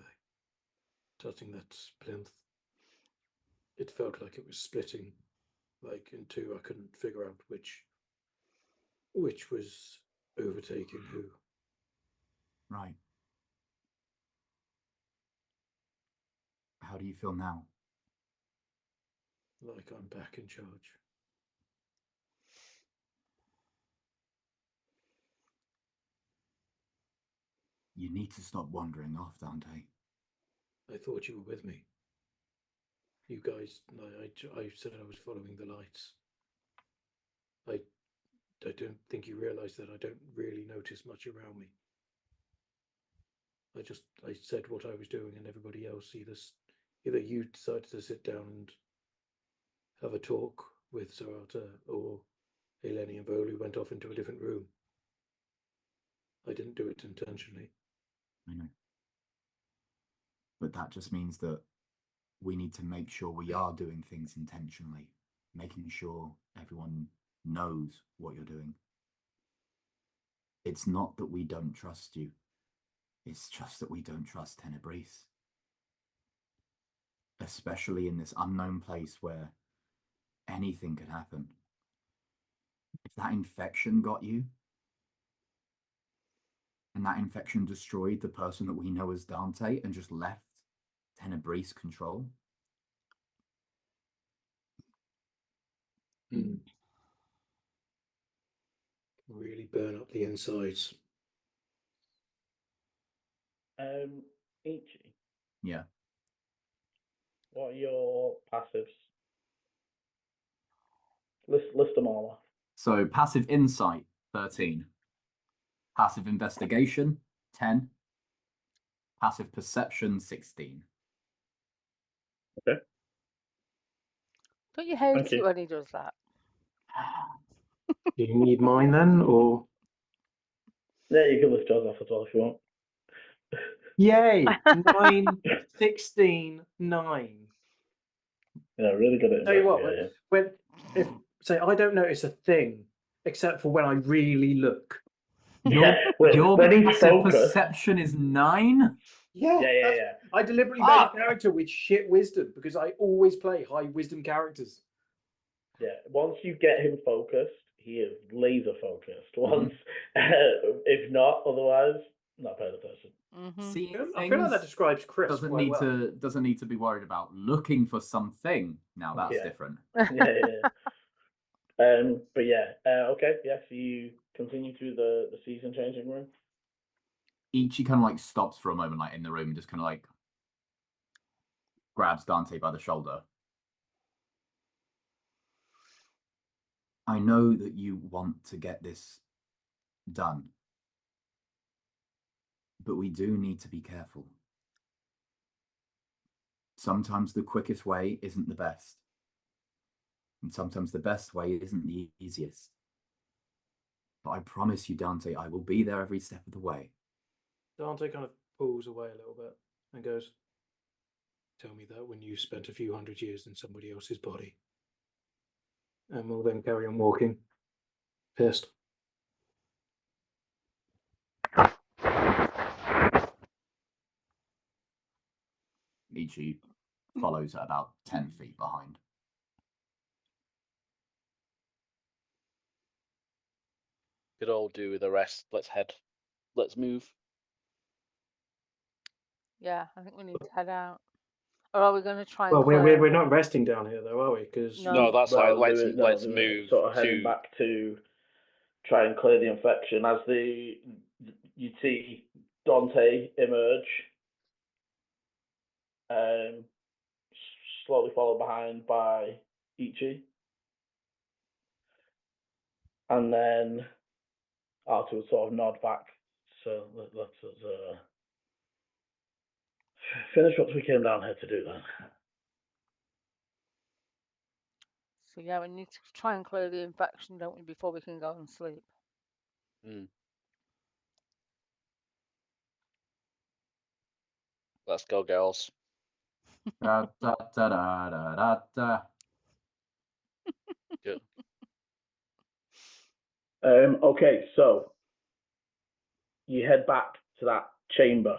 that plinth, it felt like it was splitting, like in two. I couldn't figure out which was overtaking who. Right. How do you feel now? Like I'm back in charge. You need to stop wandering off, Dante. I thought you were with me. You guys, I said I was following the lights. I don't think you realise that I don't really notice much around me. I said what I was doing, and everybody else either you decided to sit down and have a talk with Zarata, or Eleni and Volu went off into a different room. I didn't do it intentionally. I know. But that just means that we need to make sure we are doing things intentionally, making sure everyone knows what you're doing. It's not that we don't trust you. It's just that we don't trust Tenebris. Especially in this unknown place where anything could happen. If that infection got you, and that infection destroyed the person that we know as Dante and just left Tenebris control. Really burn up the insides. Ichi, Yeah. what are your passives? List them all off. So passive insight, 13. Passive investigation, 10. Passive perception, 16. Okay. Don't you hate Thank it you. when he does that? Do you need mine then, or? Yeah, you can list yours off as well if you want. Yay! 9, 16, 9. Yeah, really good at Tell you what, investigating. if say I don't notice a thing except for when I really look. Yeah, Your when he's passive focused. perception is 9? Yeah. I deliberately made a character with shit wisdom because I always play high wisdom characters. Yeah, once you get him focused, he is laser focused. Once, if not, otherwise, not paying attention. Seeing I feel like that things describes Chris doesn't quite need well. doesn't need to be worried about looking for something. Now that's Yeah. different. Yeah. But yeah, okay, yeah. So you continue through the season changing room. Ichi kind of like stops for a moment, like in the room, and just kind of like grabs Dante by the shoulder. I know that you want to get this done, but we do need to be careful. Sometimes the quickest way isn't the best, and sometimes the best way isn't the easiest. But I promise you, Dante, I will be there every step of the way. Dante kind of pulls away a little bit and goes, "Tell me that when you spent a few hundred years in somebody else's body." And we'll then carry on walking. Pissed. Ichi follows at about 10 feet behind. Could all do with a rest. Let's head. Let's move. Yeah, I think we need to head out. Or are we going to try and Well, clear? we're not resting down here though, are we? Because No, that's Well, like they let's were move sort of heading to. back to try and clear the infection. As you see Dante emerge, slowly followed behind by Ichi, and then Arthur would sort of nod back. So let's finish what we came down here to do then. So yeah, we need to try and clear the infection, don't we, before we can go and sleep. Let's go, girls. Da, da, da, da, da, da, da. Good. Okay, so you head back to that chamber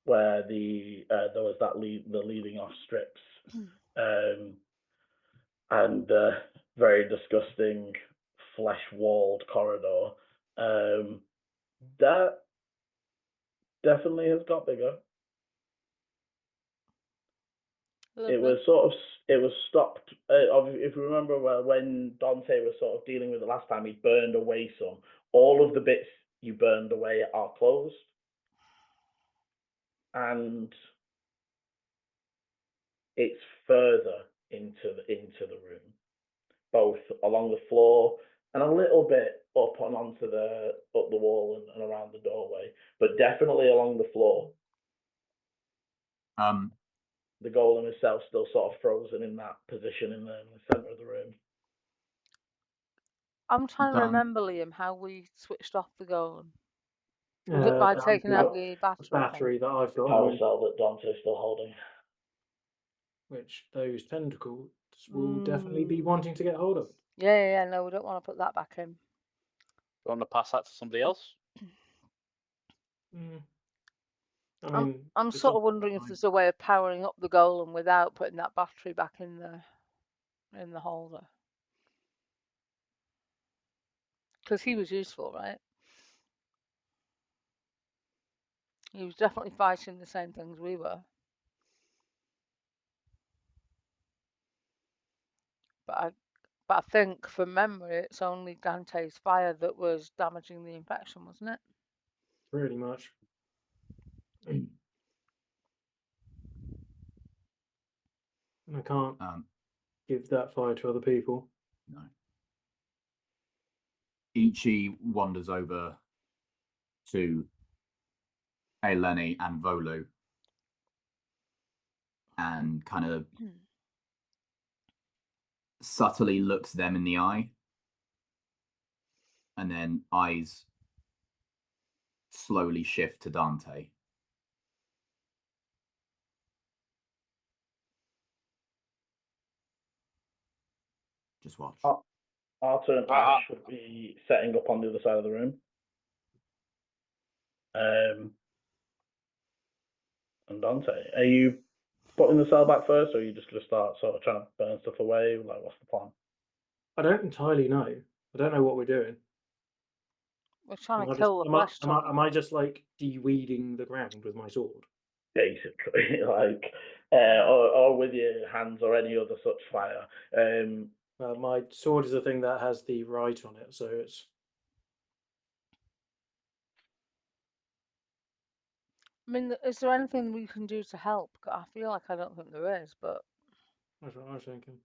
where there was that the leading off strips, and very disgusting flesh walled corridor. That definitely has got bigger. Lovely. It was stopped. If you remember when Dante was sort of dealing with it last time, he burned away some. All of the bits you burned away are closed, and it's further into the room, both along the floor and a little bit up the wall and around the doorway, but definitely along the floor. The golem itself still sort of frozen in that position in the center of the room. I'm trying to remember, Liam, how we switched off the golem. Was it by taking out the battery that I've got? Power cell that Dante's still holding. Which those tentacles will definitely be wanting to get hold of. Yeah. No, we don't want to put that back in. You want to pass that to somebody else? I mean, I'm sort of wondering if there's a way of powering up the golem without putting that battery back in the holder. Because he was useful, right? He was definitely fighting the same things we were. But I think, from memory, it's only Dante's fire that was damaging the infection, wasn't it? Pretty much. And I can't give that fire to other people. No. Ichi wanders over to Eleni and Volu and kind of subtly looks them in the eye, and then eyes slowly shift to Dante. Just watch. Arthur and Ash would be setting up on the other side of the room. And Dante, are you putting the cell back first, or are you just going to start sort of trying to burn stuff away? Like, what's the plan? I don't entirely know. I don't know what we're doing. We're trying to kill the flesh. Am I just like de-weeding the ground with my sword? Basically, like, or with your hands or any other such fire. My sword is the thing that has the right on it, so it's. I mean, is there anything we can do to help? I feel like I don't think there is, but. That's what I was thinking.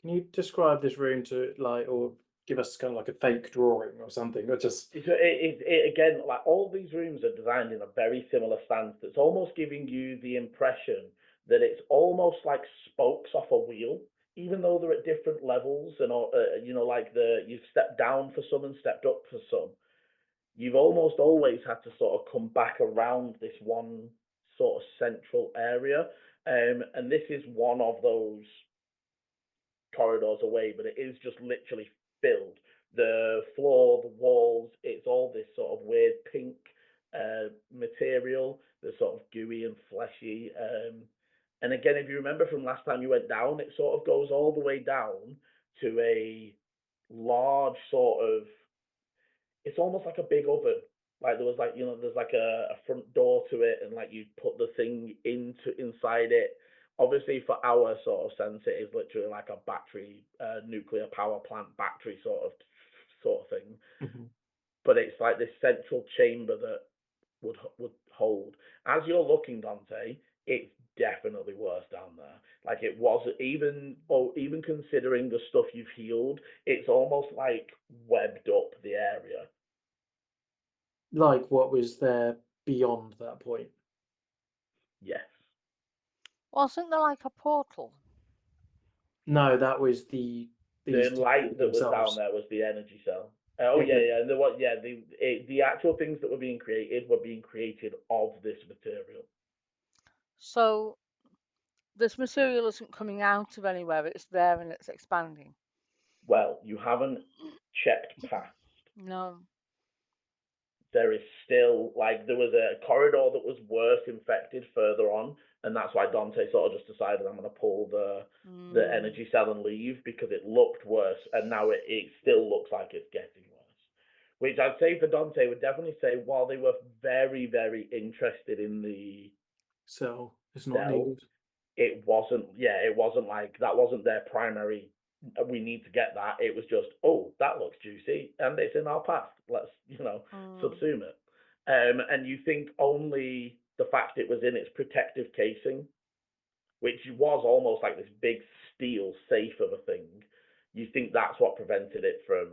Can you describe this room to or give us kind of like a fake drawing or something, or just? It again, like all these rooms are designed in a very similar stance. That's almost giving you the impression that it's almost like spokes off a wheel, even though they're at different levels, and like you've stepped down for some and stepped up for some. You've almost always had to sort of come back around this one sort of central area, and this is one of those corridors away, but it is just literally filled. The floor, the walls, it's all this sort of weird pink material that's sort of gooey and fleshy. And again, if you remember from last time you went down, it sort of goes all the way down to a large sort of, it's almost like a big oven. Like there was like, there's like a front door to it, and like you put the thing inside it. Obviously, for our sort of sense, it is literally like a battery, nuclear power plant battery sort of thing. Mm-hmm. But it's like this central chamber that would hold. As you're looking, Dante, it's definitely worse down there. Like it was even considering the stuff you've healed, it's almost like webbed up the area. Like what was there beyond that point? Yes. Well, isn't there like a portal? No, that was the light that was themselves. down there was the energy cell. The actual things that were being created of this material. So this material isn't coming out of anywhere; it's there and it's expanding. well, you haven't checked past. No. There is still, like, there was a corridor that was worse infected further on, and that's why Dante sort of just decided, I'm going to pull the energy cell and leave, because it looked worse, and now it still looks like it's getting worse. Which I'd say for Dante would definitely say, while they were very, very interested in the So it's not cell, needed. it wasn't like, that wasn't their primary, we need to get that. It was just, oh, that looks juicy and it's in our path, let's subsume it. And you think only the fact it was in its protective casing, which was almost like this big steel safe of a thing, you think that's what prevented it from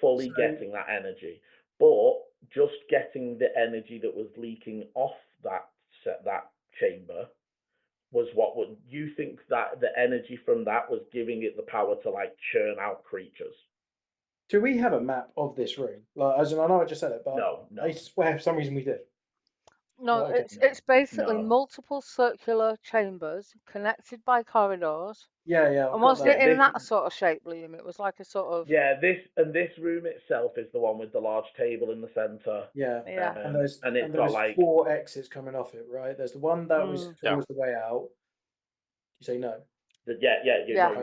fully getting that energy. But just getting the energy that was leaking off that chamber was what would you think that the energy from that was giving it the power to like churn out creatures. Do we have a map of this room? Like, as in, I know I just said it, but No. I swear for some reason we did. No, okay, it's basically No. multiple circular chambers connected by corridors. Yeah. And wasn't it in this- that sort of shape, Liam? It was like a sort of this room itself is the one with the large table in the center. Yeah. yeah. And it's got like 4 exits coming off it, right? There's the one that was Yeah. towards the way out. You say no. You're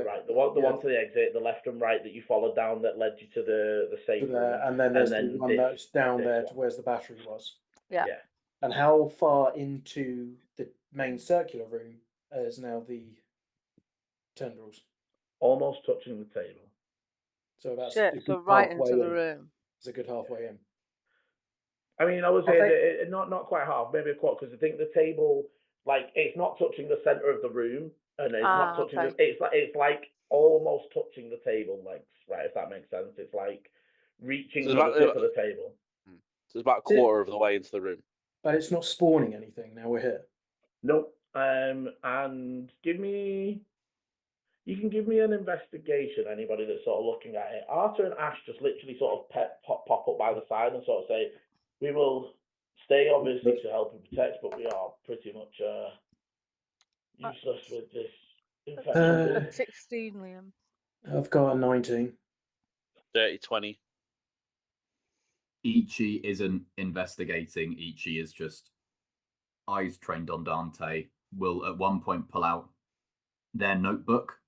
right. The one to the exit, the left and right that you followed down that led you to the safe room. And then there's the one that's down there to where the battery was. Yeah. And how far into the main circular room is now the tendrils? Almost touching the table. So that's so right into the room. It's a good halfway in. I mean, I would say not quite half, maybe a quarter, because I think the table, like, it's not touching the center of the room, and it's not touching it's like almost touching the table legs, right? If that makes sense, it's like reaching to the tip of the table. So it's about a quarter of the way into the room. But it's not spawning anything. Now we're here. Nope. And you can give me an investigation, anybody that's sort of looking at it. Arthur and Ash just literally sort of pop up by the side and sort of say, we will stay obviously to help and protect, but we are pretty much useless with this infection. 16, Liam. I've got a 19. 30-20. Ichi isn't investigating. Ichi is just eyes trained on Dante. Will at one point pull out their notebook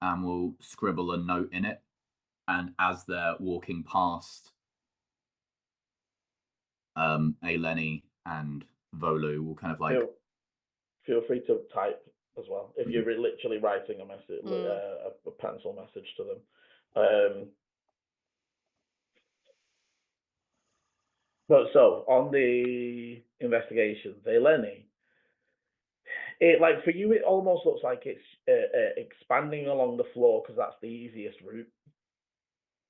and will scribble a note in it. And as they're walking past Eleni and Volu, will kind of like feel free to type as well if you're literally writing a message, a pencil message to them. But so on the investigations, Eleni, it like for you, it almost looks like it's expanding along the floor because that's the easiest route.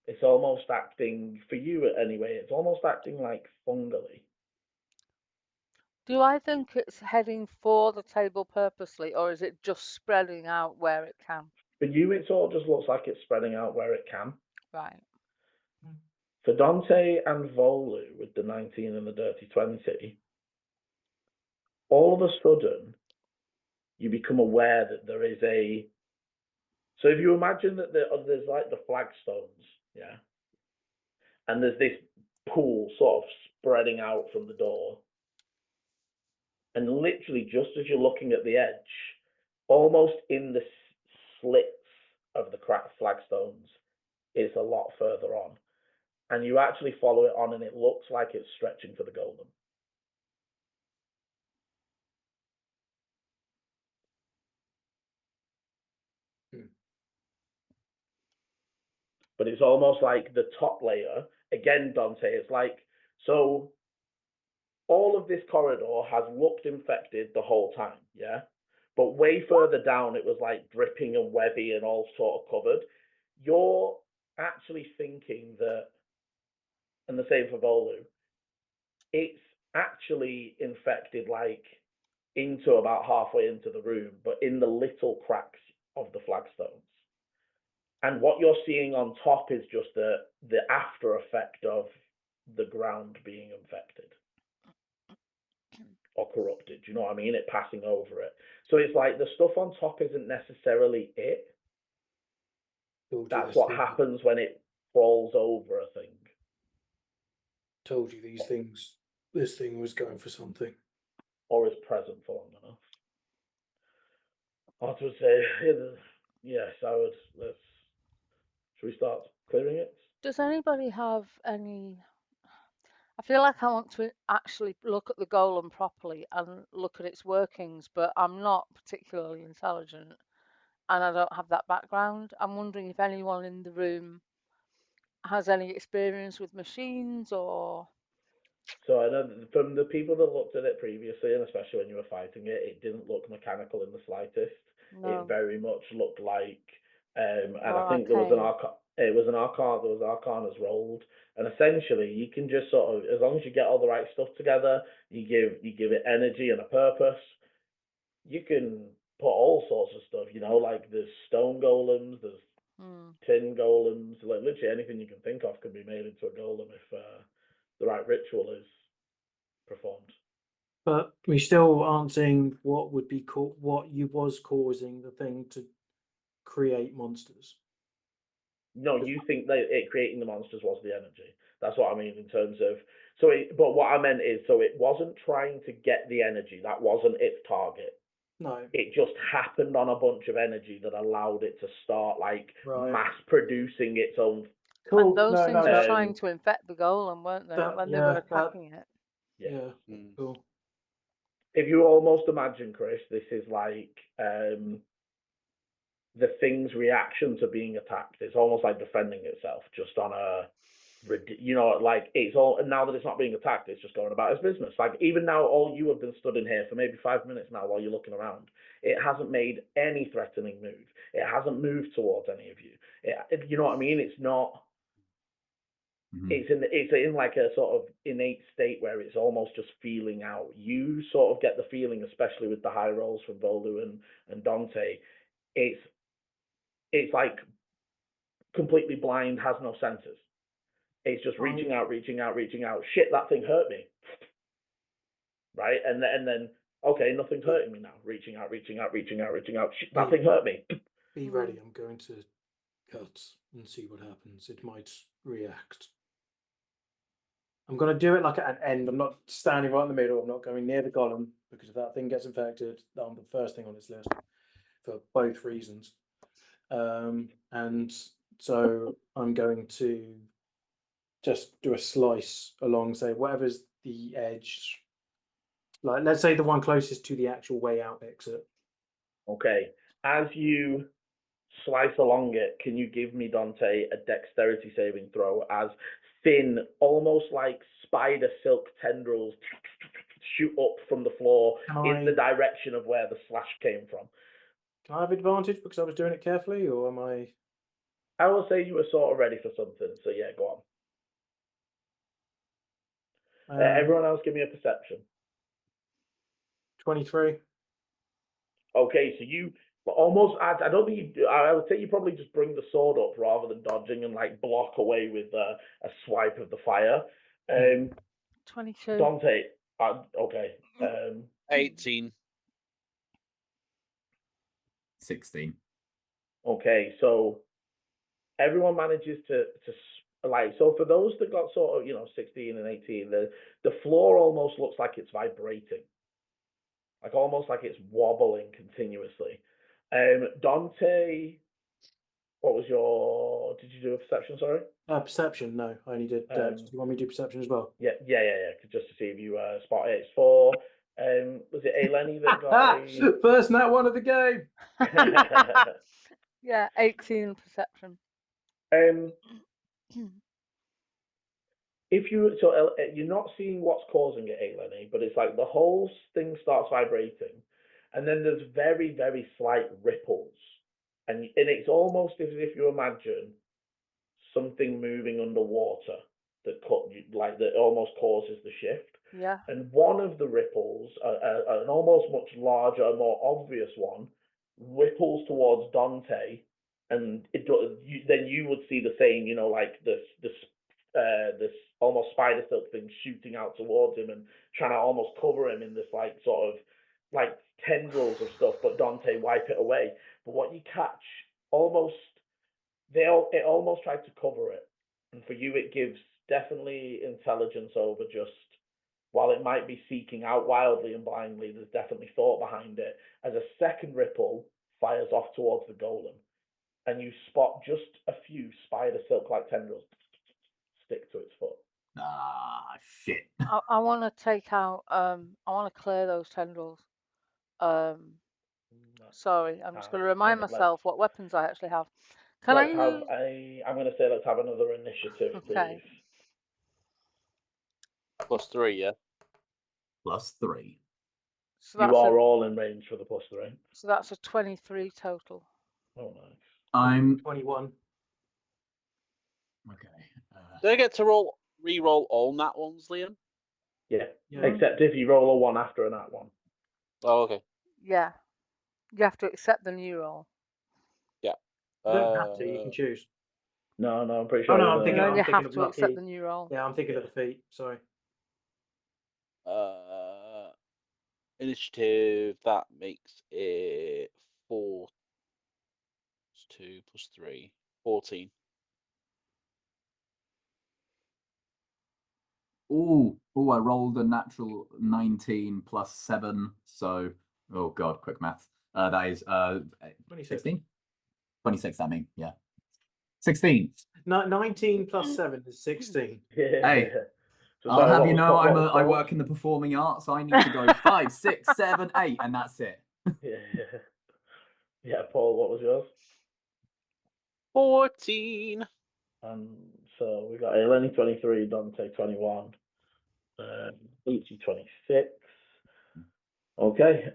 It's almost acting for you anyway. It's almost acting like fungally. Do I think it's heading for the table purposely, or is it just spreading out where it can? For you, it sort of just looks like it's spreading out where it can. Right. For Dante and Volu with the 19 and the dirty 20, all of a sudden, you become aware that there is a... So if you imagine that there's like the flagstones, yeah, and there's this pool sort of spreading out from the door, and literally just as you're looking at the edge, almost in the slits of the cracked flagstones, is a lot further on. And you actually follow it on and it looks like it's stretching for the golem. But it's almost like the top layer, again, Dante, it's like, so all of this corridor has looked infected the whole time, yeah? But way further down, it was like dripping and webby and all sort of covered. You're actually thinking that, and the same for Volu, it's actually infected like into about halfway into the room, but in the little cracks of the flagstones. And what you're seeing on top is just the after effect of the ground being infected or corrupted. Do you know what I mean? It passing over it. So it's like the stuff on top isn't necessarily it. That's what happens when it falls over a thing. Told you these things. This thing was going for something. Or is present for long enough. I would say, yes, I would. Should we start clearing it? Does anybody have any? I feel like I want to actually look at the golem properly and look at its workings, but I'm not particularly intelligent and I don't have that background. I'm wondering if anyone in the room has any experience with machines or. So I know from the people that looked at it previously, and especially when you were fighting it, it didn't look mechanical in the slightest. No. It very much looked like, and More I think there was an arcane. It was an arcana. There was arcanas rolled, and essentially you can just sort of, as long as you get all the right stuff together, you give it energy and a purpose. You can put all sorts of stuff. Like there's stone golems, there's tin golems, like literally anything you can think of can be made into a golem if the right ritual is performed. But we still aren't seeing what would be what you was causing the thing to create monsters. No, you think that it creating the monsters was the energy. That's what I mean in terms of. But what I meant is, so it wasn't trying to get the energy. That wasn't its target. No. It just happened on a bunch of energy that allowed it to start mass producing its own. Cool. And those things were trying to infect the golem, weren't they? When they were attacking it. Yeah. Cool. If you almost imagine, Chris, this is like the thing's reaction to being attacked. It's almost like defending itself, just on a, like it's all. And now that it's not being attacked, it's just going about its business. Like even now, all you have been stood in here for maybe 5 minutes now while you're looking around. It hasn't made any threatening move. It hasn't moved towards any of you. You know what I mean? It's not. It's in like a sort of innate state where it's almost just feeling out. You sort of get the feeling, especially with the high rolls from Volu and Dante, it's like completely blind, has no senses. It's just reaching out. Shit, that thing hurt me. Right? And then okay, nothing's hurting me now. Reaching out. Shit, that thing hurt me. Be ready. I'm going to cut and see what happens. It might react. I'm going to do it like at an end. I'm not standing right in the middle. I'm not going near the golem because if that thing gets infected, I'm the first thing on its list for both reasons. And so I'm going to just do a slice along, say, whatever's the edge. Like, let's say the one closest to the actual way out exit. Okay. As you slice along it, can you give me, Dante, a dexterity saving throw as thin, almost like spider silk tendrils shoot up from the floor in the direction of where the slash came from? Can I have advantage because I was doing it carefully, or am I? I will say you were sort of ready for something, so yeah, go on. Everyone else give me a perception. 23. Okay, so you almost, I don't think you, I would say you probably just bring the sword up rather than dodging and like block away with a swipe of the fire. 22. Dante, okay. 18. 16. Okay, so everyone manages to like, so for those that got sort of 16 and 18, the floor almost looks like it's vibrating, like almost like it's wobbling continuously. Dante, what was did you do a perception? Sorry. Perception. No, I only did. Do you want me to do perception as well? Yeah. Just to see if you spot it. It's for was it Eleni that got first nat one of the game? Yeah, 18 perception. If you're not seeing what's causing it, Eleni, but it's like the whole thing starts vibrating, and then there's very, very slight ripples, and it's almost as if you imagine something moving underwater that almost causes the shift. Yeah. And one of the ripples, an almost much larger, more obvious one, ripples towards Dante, and then you would see the same, like this almost spider silk thing shooting out towards him and trying to almost cover him in this like sort of like tendrils of stuff, but Dante wipe it away. But what you catch almost it almost tried to cover it, and for you it gives definitely intelligence over just. While it might be seeking out wildly and blindly, there's definitely thought behind it. As a second ripple fires off towards the golem, and you spot just a few spider silk-like tendrils stick to its foot. Ah, shit. I want to take out. I want to clear those tendrils. Sorry, I'm just going to remind myself what weapons I actually have. Can I use? I'm going to say let's have another initiative, Okay. please. +3, yeah. +3. So You that's are all in range for the +3. so that's a 23 total. Oh, nice. I'm 21. okay. Do I get to re-roll all nat ones, Liam? Yeah. Yeah. Except if you roll a 1 after a nat 1. Oh, okay. Yeah, you have to accept the new roll. You don't have to. You can choose. No, I'm pretty sure. Oh no, I'm You thinking. only I'm thinking have of to accept lucky. the new roll. Yeah, I'm thinking of the feat. Sorry. Initiative, that makes it 4 + 2 + 3, 14. Oh, I rolled a natural 19 + 7, so oh god, quick math. That is 16? 26, that mean, yeah. 16. 19 + 7 is 16. Hey, So I'll sorry, have what you was know, what was I 4? work in the performing arts. I need to go 5, 6, 7, 8, and that's it. Yeah, Paul, what was yours? 14. So we got Eleni 23, Dante 21, Ichi 26. Okay,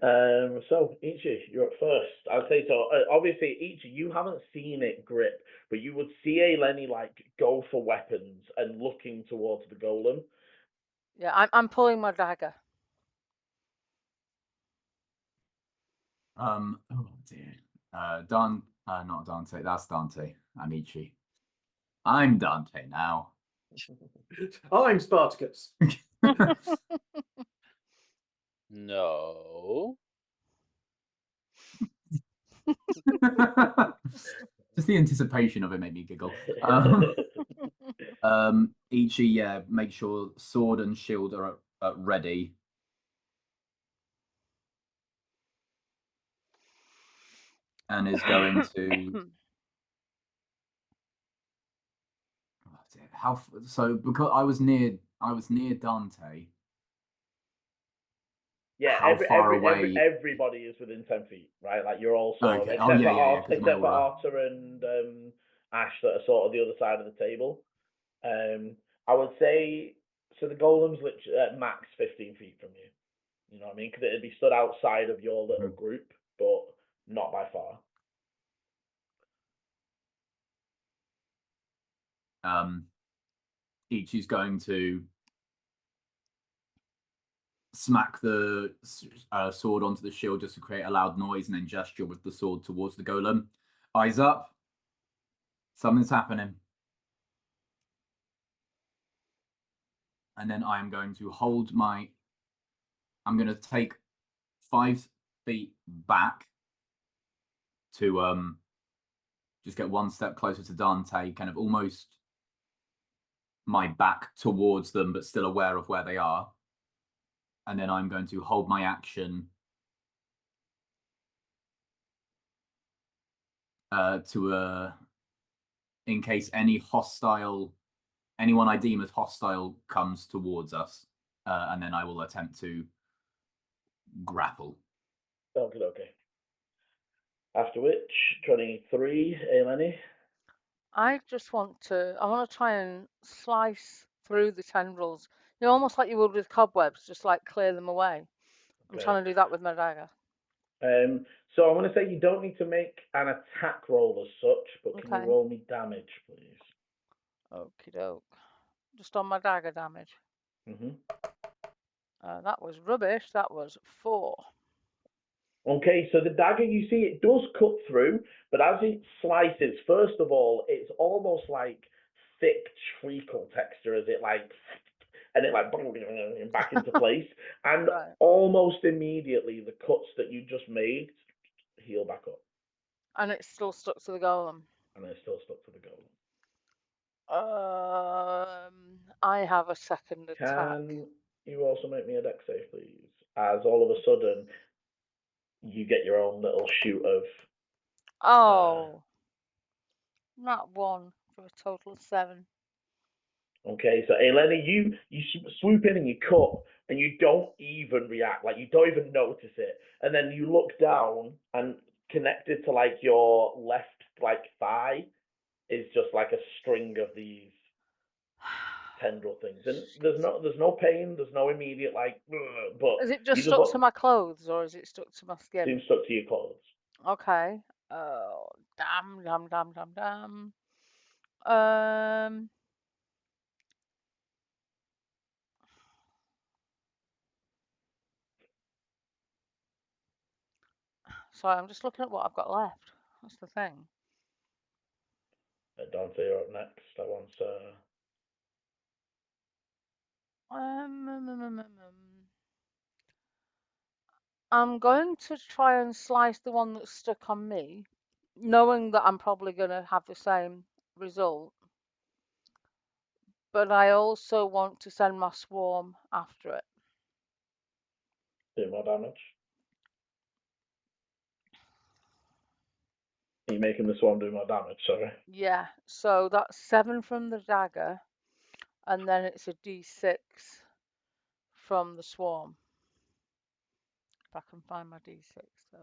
so Ichi, you're up first. I'd say so. Obviously, Ichi, you haven't seen it grip, but you would see Eleni like go for weapons and looking towards the golem. Yeah, I'm pulling my dagger. Oh dear. Not Dante. That's Dante. I'm Ichi. I'm Dante now. I'm Spartacus. No. Just the anticipation of it made me giggle. Ichi, yeah, make sure sword and shield are ready. And is going to. Oh dear. So because I was near Dante. Yeah, How far away? Everybody is within 10 feet, right? Like you're all sort of, Okay. except for Arthur and Ash that are sort of the other side of the table. I would say so. The golem's literally at max 15 feet from you. You know what I mean? Because it'd be stood outside of your little group, but not by far. Ichi's going to smack the sword onto the shield just to create a loud noise and then gesture with the sword towards the golem. Eyes up. Something's happening. And then I am going to I'm going to take 5 feet back to just get one step closer to Dante, kind of almost my back towards them, but still aware of where they are. And then I'm going to hold my action in case anyone I deem as hostile comes towards us, and then I will attempt to grapple. Okay. After which, 23, Eleni. I want to try and slice through the tendrils. You know, almost like you would with cobwebs, just like clear them away. I'm trying to do that with my dagger. So I'm going to say you don't need to make an attack roll as such, but can you roll me damage, please? Okie doke. Just on my dagger damage. That was rubbish. That was 4. Okay, so the dagger, you see, it does cut through, but as it slices, first of all, it's almost like thick treacle texture as it like, and it like back into place, and almost immediately the cuts that you just made heal back up. And it's still stuck to the golem. and it's still stuck to the golem. I have a second attack. Can you also make me a dex save, please? As all of a sudden, you get your own little shoot of. Oh, not 1 for a total of 7. Okay, so Eleni, you swoop in and you cut, and you don't even react, like you don't even notice it, and then you look down, and connected to like your left like thigh is just like a string of these tendril things, and there's no pain, there's no immediate like, but Is it just you stuck just to my clothes, or is it stuck to my skin? seems stuck to your clothes. Okay. Oh, damn. Sorry, I'm just looking at what I've got left. That's the thing. Dante, you're up next. I want I'm going to try and slice the one that's stuck on me, knowing that I'm probably going to have the same result. But I also want to send my swarm after it. do more damage. Are you making the swarm do more damage? Sorry. Yeah, so that's 7 from the dagger, and then it's a d6 from the swarm. If I can find my d6. There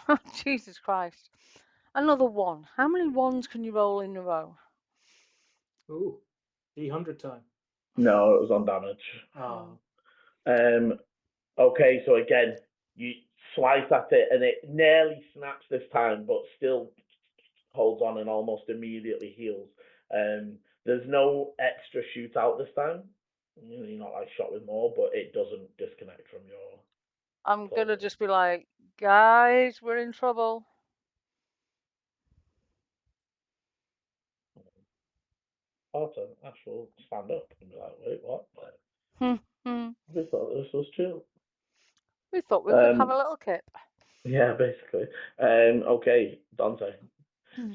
we are. Jesus Christ. Another 1. How many 1s can you roll in a row? Ooh, D100 time. No, it was on damage. Oh. Okay, so again, you slice at it and it nearly snaps this time, but still holds on and almost immediately heals. There's no extra shootout this time. You're not like shot with more, but it doesn't disconnect from your. I'm gonna just be like, guys, we're in trouble. Arthur, Ash will stand up and be like, wait, what? Hmm. We thought this was chill. We thought we could have a little kip. Yeah, basically. Okay, Dante.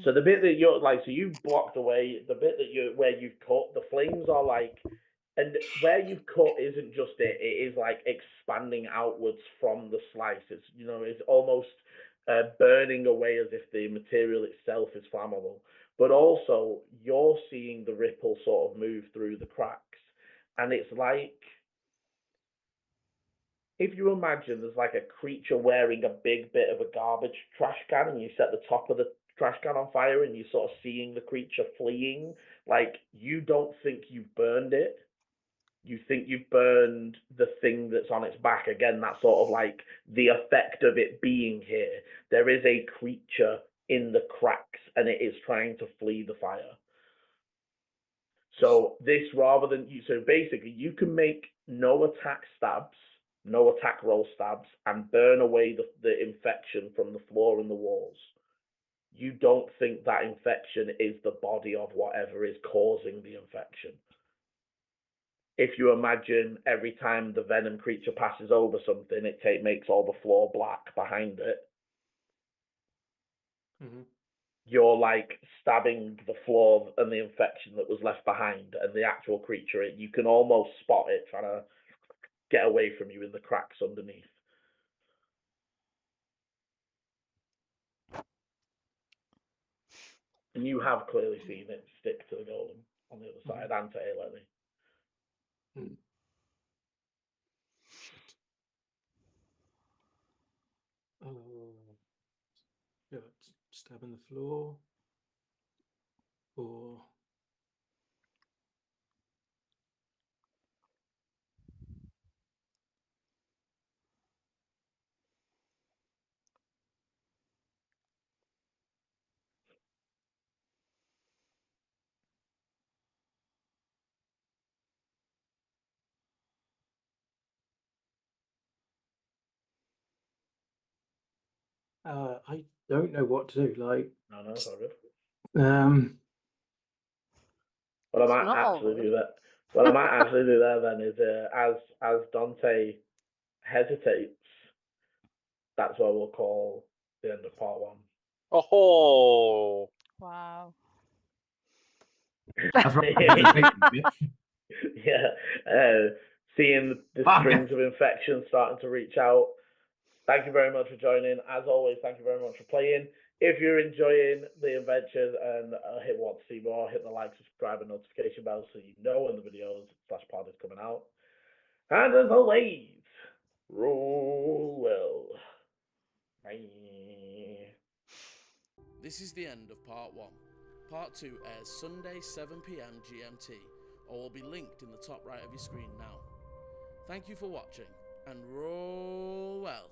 So the bit that you're like, so you blocked away the bit that where you've cut. The flames are like, and where you've cut isn't just it. It is like expanding outwards from the slice. It's it's almost burning away as if the material itself is flammable. But also you're seeing the ripple sort of move through the cracks, and it's like. If you imagine there's like a creature wearing a big bit of a garbage trash can and you set the top of the trash can on fire and you're sort of seeing the creature fleeing, like you don't think you've burned it. You think you've burned the thing that's on its back. Again, that's sort of like the effect of it being here. There is a creature in the cracks and it is trying to flee the fire. So this rather than so basically you can make no attack stabs, no attack roll stabs, and burn away the infection from the floor and the walls. You don't think that infection is the body of whatever is causing the infection. If you imagine every time the venom creature passes over something, it makes all the floor black behind it. Mm-hmm. You're like stabbing the floor and the infection that was left behind, and the actual creature, you can almost spot it trying to get away from you in the cracks underneath. And you have clearly seen it stick to the golem on the other side and to Eleni. Shit. Yeah, stab in the floor. Or I don't know what to do. Like, No, it's all good. What I might actually do that. What I might actually do there then is as Dante hesitates, that's what we'll call the end of part 1. Oh, Wow. That's right. Seeing the strings of infection starting to reach out. Thank you very much for joining. As always, thank you very much for playing. If you're enjoying the adventures and want to see more, hit the like, subscribe, and notification bell so you know when the videos / pod is coming out. And as always, roll well. Bye. This is the end of part 1. Part 2 airs Sunday 7 PM GMT, or will be linked in the top right of your screen now. Thank you for watching, and roll well.